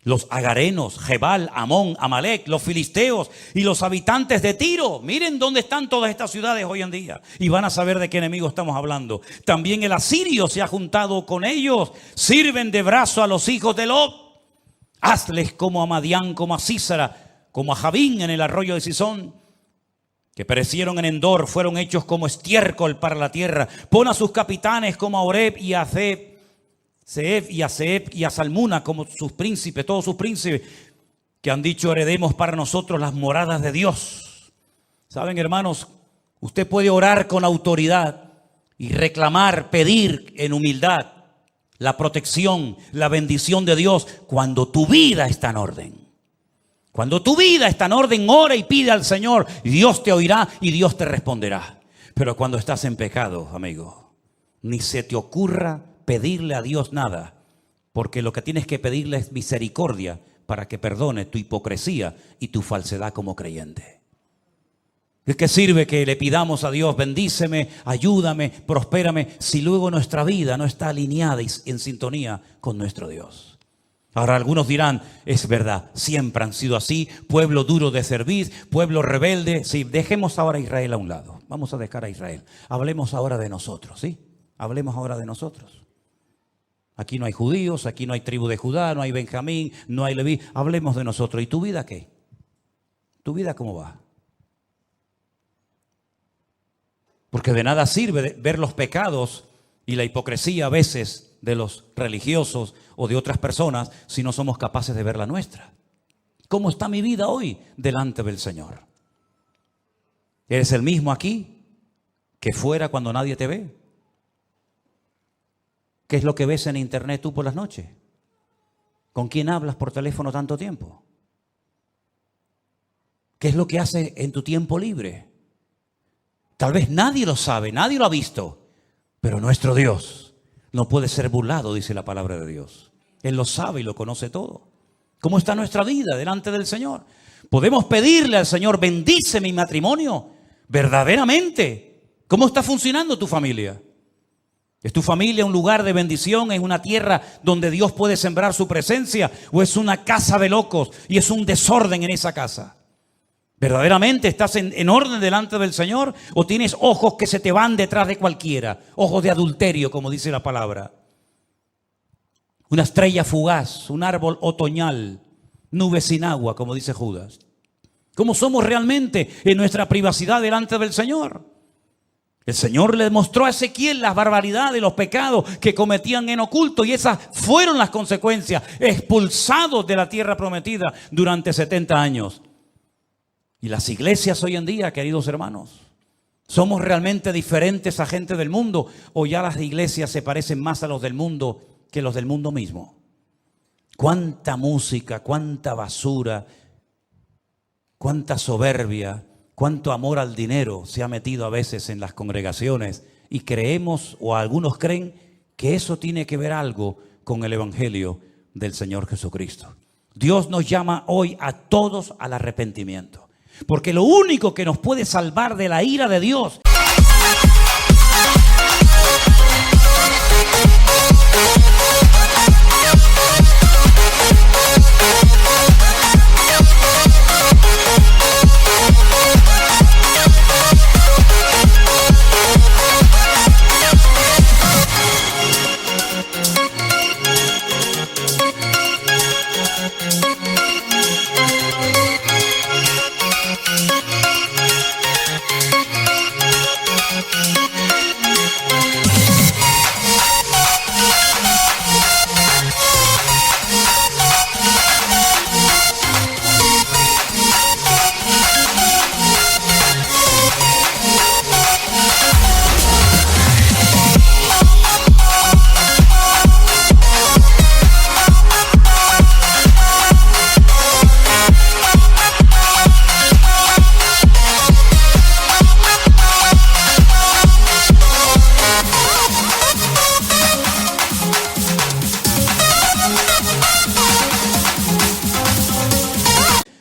los agarenos, Jebal, Amón, Amalek, los filisteos y los habitantes de Tiro. Miren dónde están todas estas ciudades hoy en día y van a saber de qué enemigo estamos hablando. También el asirio se ha juntado con ellos. Sirven de brazo a los hijos de Lot. Hazles como a Madián, como a Sísara, como a Javín en el arroyo de Sisón. que perecieron en Endor, fueron hechos como estiércol para la tierra. Pon a sus capitanes como a Oreb y a Zeeb y a Salmuna como sus príncipes, todos sus príncipes, que han dicho: heredemos para nosotros las moradas de Dios. Saben, hermanos, usted puede orar con autoridad y reclamar, pedir en humildad la protección, la bendición de Dios cuando tu vida está en orden. Cuando tu vida está en orden, ora y pide al Señor, y Dios te oirá y Dios te responderá. Pero cuando estás en pecado, amigo, ni se te ocurra pedirle a Dios nada, porque lo que tienes que pedirle es misericordia para que perdone tu hipocresía y tu falsedad como creyente. ¿De qué sirve que le pidamos a Dios: bendíceme, ayúdame, prospérame, si luego nuestra vida no está alineada y en sintonía con nuestro Dios? Ahora algunos dirán: es verdad, siempre han sido así, pueblo duro de servir, pueblo rebelde. Sí, dejemos ahora a Israel a un lado, vamos a dejar a Israel. Hablemos ahora de nosotros, ¿sí? Hablemos ahora de nosotros. Aquí no hay judíos, aquí no hay tribu de Judá, no hay Benjamín, no hay Leví. Hablemos de nosotros. ¿Y tu vida qué? ¿Tu vida cómo va? Porque de nada sirve ver los pecados y la hipocresía a veces de los religiosos o de otras personas si no somos capaces de ver la nuestra. ¿Cómo está mi vida hoy delante del Señor? ¿Eres el mismo aquí que fuera cuando nadie te ve? ¿Qué es lo que ves en internet tú por las noches? ¿Con quién hablas por teléfono tanto tiempo? ¿Qué es lo que haces en tu tiempo libre? Tal vez nadie lo sabe, nadie lo ha visto, pero nuestro Dios no puede ser burlado, dice la palabra de Dios. Él lo sabe y lo conoce todo. ¿Cómo está nuestra vida delante del Señor? Podemos pedirle al Señor: bendice mi matrimonio. Verdaderamente, ¿cómo está funcionando tu familia? ¿Es tu familia un lugar de bendición? ¿Es una tierra donde Dios puede sembrar su presencia? ¿O es una casa de locos y es un desorden en esa casa? ¿Verdaderamente estás en orden delante del Señor? ¿O tienes ojos que se te van detrás de cualquiera? Ojos de adulterio, como dice la palabra. Una estrella fugaz, un árbol otoñal, nubes sin agua, como dice Judas. ¿Cómo somos realmente en nuestra privacidad delante del Señor? El Señor le mostró a Ezequiel las barbaridades, los pecados que cometían en oculto, y esas fueron las consecuencias: expulsados de la tierra prometida durante 70 años. Y las iglesias hoy en día, queridos hermanos, ¿somos realmente diferentes a gente del mundo? ¿O ya las iglesias se parecen más a los del mundo que los del mundo mismo? Cuánta música, cuánta basura, cuánta soberbia, cuánto amor al dinero se ha metido a veces en las congregaciones, y creemos, o algunos creen, que eso tiene que ver algo con el evangelio del Señor Jesucristo. Dios nos llama hoy a todos al arrepentimiento, porque lo único que nos puede salvar de la ira de Dios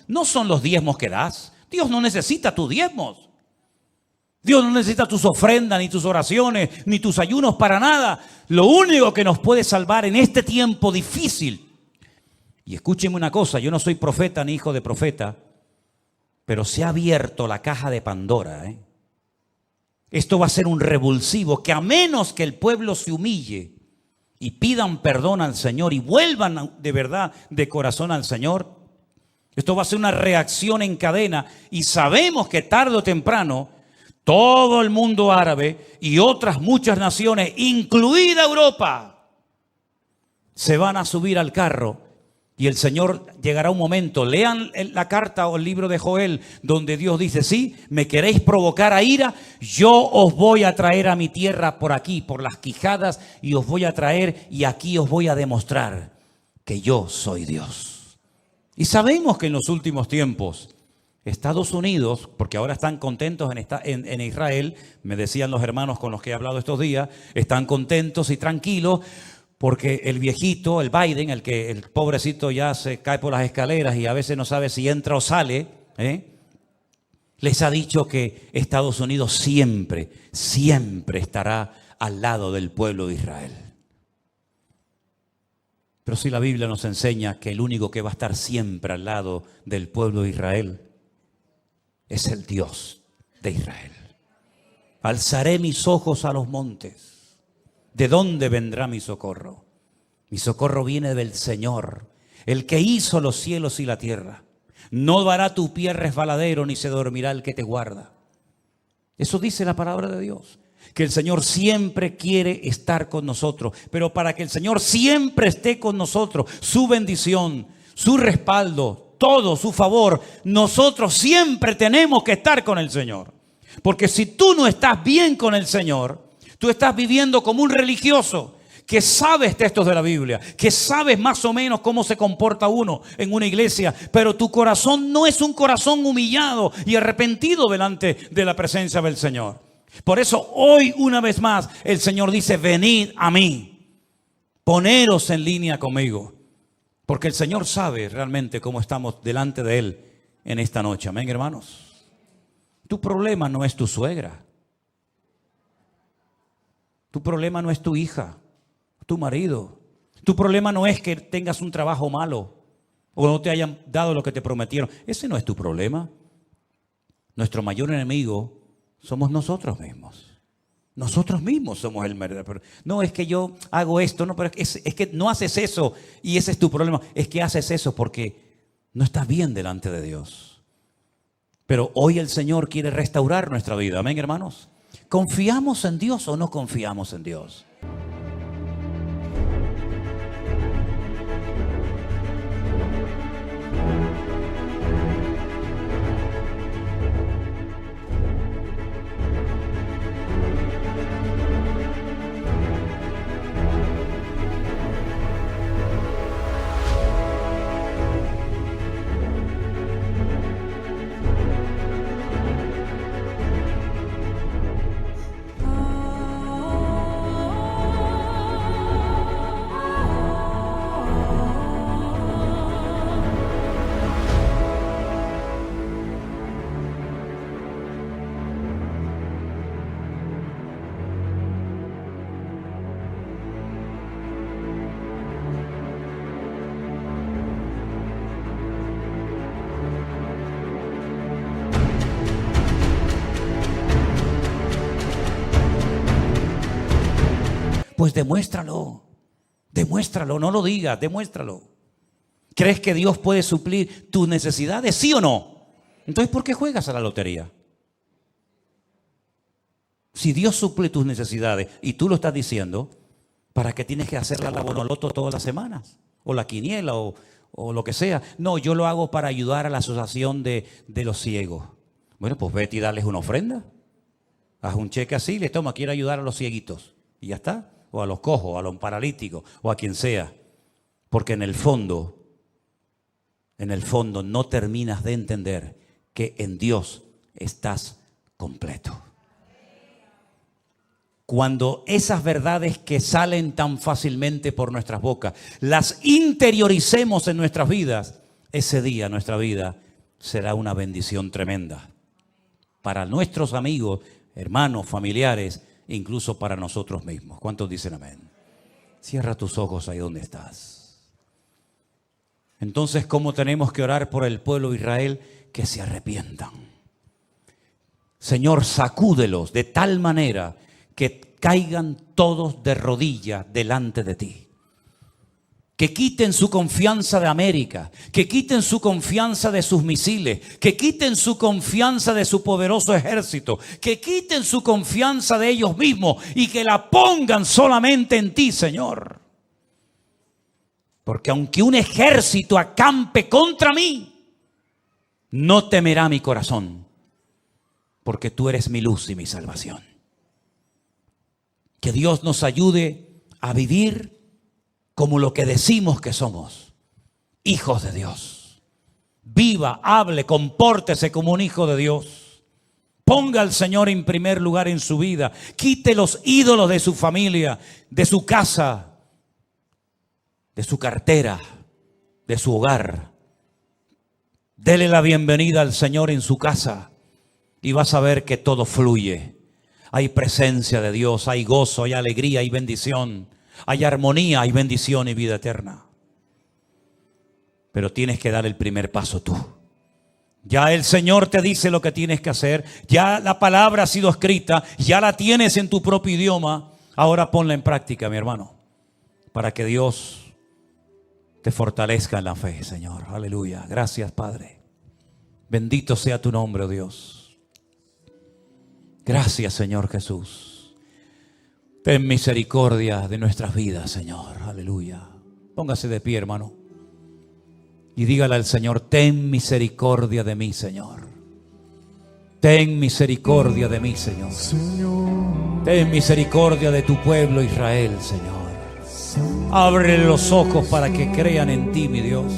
no son los diezmos que das. Dios no necesita tus diezmos. Dios no necesita tus ofrendas, ni tus oraciones, ni tus ayunos, para nada. Lo único que nos puede salvar en este tiempo difícil. Y escúchenme una cosa, yo no soy profeta ni hijo de profeta, pero se ha abierto la caja de Pandora, ¿eh? Esto va a ser un revulsivo que, a menos que el pueblo se humille y pidan perdón al Señor y vuelvan de verdad, de corazón al Señor, Esto va a ser una reacción en cadena y sabemos que tarde o temprano todo el mundo árabe y otras muchas naciones, incluida Europa, se van a subir al carro y el Señor llegará un momento. Lean la carta o el libro de Joel donde Dios dice, sí, me queréis provocar a ira, yo os voy a traer a mi tierra por aquí, por las quijadas, y os voy a traer y aquí os voy a demostrar que yo soy Dios. Y sabemos que en los últimos tiempos Estados Unidos, porque ahora están contentos en Israel, me decían los hermanos con los que he hablado estos días, están contentos y tranquilos porque el viejito, el Biden, el pobrecito ya se cae por las escaleras y a veces no sabe si entra o sale, les ha dicho que Estados Unidos siempre, siempre estará al lado del pueblo de Israel. Pero si la Biblia nos enseña que el único que va a estar siempre al lado del pueblo de Israel es el Dios de Israel. Alzaré mis ojos a los montes. ¿De dónde vendrá mi socorro? Mi socorro viene del Señor, el que hizo los cielos y la tierra. No dará tu pie resbaladero, ni se dormirá el que te guarda. Eso dice la palabra de Dios. Que el Señor siempre quiere estar con nosotros. Pero para que el Señor siempre esté con nosotros, su bendición, su respaldo, todo su favor, nosotros siempre tenemos que estar con el Señor. Porque si tú no estás bien con el Señor, tú estás viviendo como un religioso que sabes textos de la Biblia, que sabes más o menos cómo se comporta uno en una iglesia, pero tu corazón no es un corazón humillado y arrepentido delante de la presencia del Señor. Por eso hoy una vez más el Señor dice, venid a mí, poneros en línea conmigo, porque el Señor sabe realmente cómo estamos delante de Él en esta noche. Amén, hermanos. Tu problema no es tu suegra, tu problema no es tu hija, tu marido, tu problema no es que tengas un trabajo malo o no te hayan dado lo que te prometieron. Ese no es tu problema. Nuestro mayor enemigo somos nosotros mismos. Nosotros mismos somos el verdadero. No es que yo hago esto, no, pero es que no haces eso y ese es tu problema. Es que haces eso porque no estás bien delante de Dios. Pero hoy el Señor quiere restaurar nuestra vida. Amén, hermanos. ¿Confiamos en Dios o no confiamos en Dios? Pues demuéstralo, no lo digas, demuéstralo. ¿Crees que Dios puede suplir tus necesidades, sí o no? Entonces, ¿por qué juegas a la lotería? Si Dios suple tus necesidades y tú lo estás diciendo, ¿para qué tienes que hacer la bonoloto todas las semanas? O la quiniela o lo que sea. No, yo lo hago para ayudar a la asociación de los ciegos. Bueno, pues vete y darles una ofrenda. Haz un cheque así, les toma, quiero ayudar a los cieguitos. Y ya está. O a los cojos, a los paralíticos, o a quien sea. Porque en el fondo no terminas de entender que en Dios estás completo. Cuando esas verdades que salen tan fácilmente por nuestras bocas, las interioricemos en nuestras vidas, ese día nuestra vida será una bendición tremenda. Para nuestros amigos, hermanos, familiares, incluso para nosotros mismos. ¿Cuántos dicen amén? Cierra tus ojos ahí donde estás. Entonces, ¿cómo tenemos que orar por el pueblo de Israel? Que se arrepientan. Señor, sacúdelos de tal manera que caigan todos de rodillas delante de ti. Que quiten su confianza de América, que quiten su confianza de sus misiles, que quiten su confianza de su poderoso ejército, que quiten su confianza de ellos mismos y que la pongan solamente en ti, Señor. Porque aunque un ejército acampe contra mí, no temerá mi corazón, porque tú eres mi luz y mi salvación. Que Dios nos ayude a vivir como lo que decimos que somos, hijos de Dios. Viva, hable, compórtese como un hijo de Dios. Ponga al Señor en primer lugar en su vida. Quite los ídolos de su familia, de su casa, de su cartera, de su hogar. Dele la bienvenida al Señor en su casa y vas a ver que todo fluye. Hay presencia de Dios, hay gozo, hay alegría, hay bendición, hay armonía, hay bendición y vida eterna. Pero tienes que dar el primer paso tú. Ya el Señor te dice lo que tienes que hacer. Ya la palabra ha sido escrita, ya la tienes en tu propio idioma. Ahora ponla en práctica, mi hermano, para que Dios te fortalezca en la fe, Señor. Aleluya. Gracias, Padre. Bendito sea tu nombre, oh Dios. Gracias, Señor Jesús. Ten misericordia de nuestras vidas, Señor. Aleluya. Póngase de pie, hermano. Y dígale al Señor, ten misericordia de mí, Señor. Ten misericordia de mí, Señor. Ten misericordia de tu pueblo Israel, Señor. Abre los ojos para que crean en ti, mi Dios.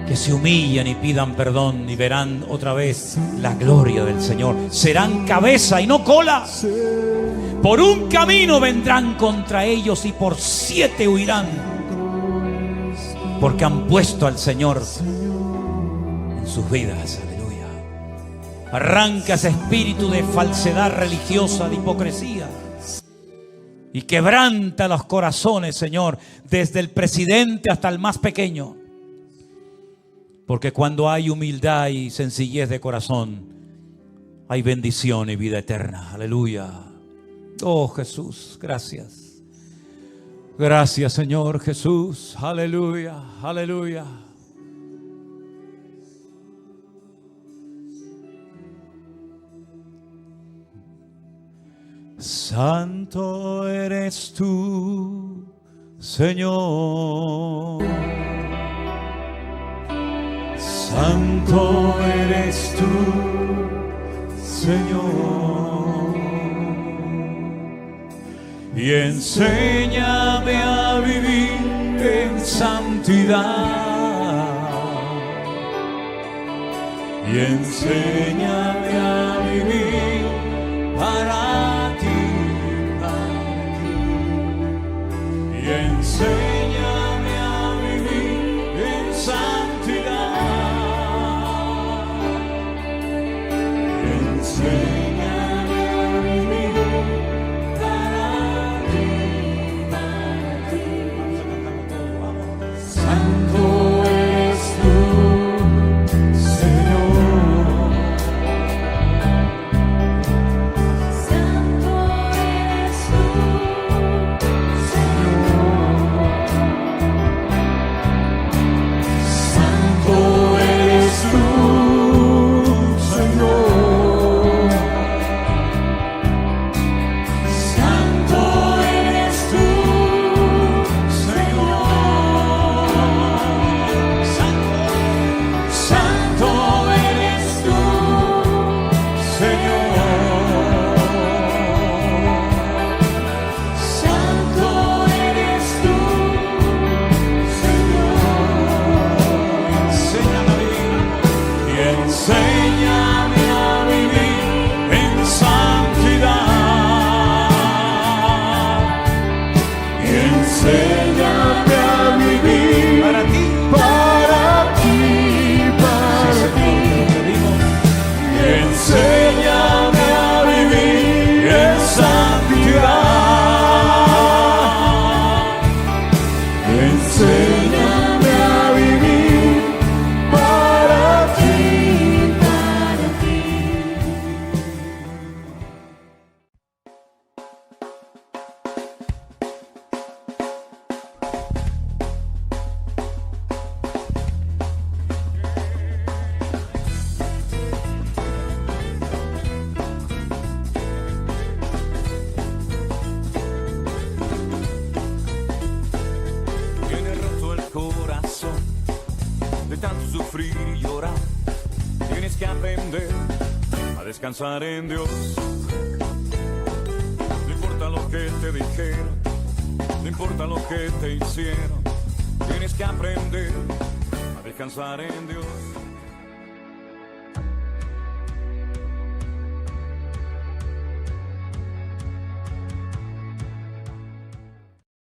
Que se humillen y pidan perdón y verán otra vez la gloria del Señor. Serán cabeza y no cola. Por un camino vendrán contra ellos y por 7 huirán. Porque han puesto al Señor en sus vidas. Aleluya. Arranca ese espíritu de falsedad religiosa, de hipocresía. Y quebranta los corazones, Señor, desde el presidente hasta el más pequeño. Porque cuando hay humildad y sencillez de corazón, hay bendición y vida eterna. Aleluya. Oh Jesús, gracias. Gracias, Señor Jesús. Aleluya, aleluya. Santo eres tú, Señor. Santo eres tú, Señor. Y enséñame a vivir en santidad. Y enséñame a vivir para ti. Y enséñame a vivir en santidad. Y enséñame a vivir para ti. Santo eres tú, Señor. Santo eres tú, Señor. de tanto sufrir y llorar. Tienes que aprender a descansar en Dios. No importa lo que te dijeron, no importa lo que te hicieron. Tienes que aprender a descansar en Dios.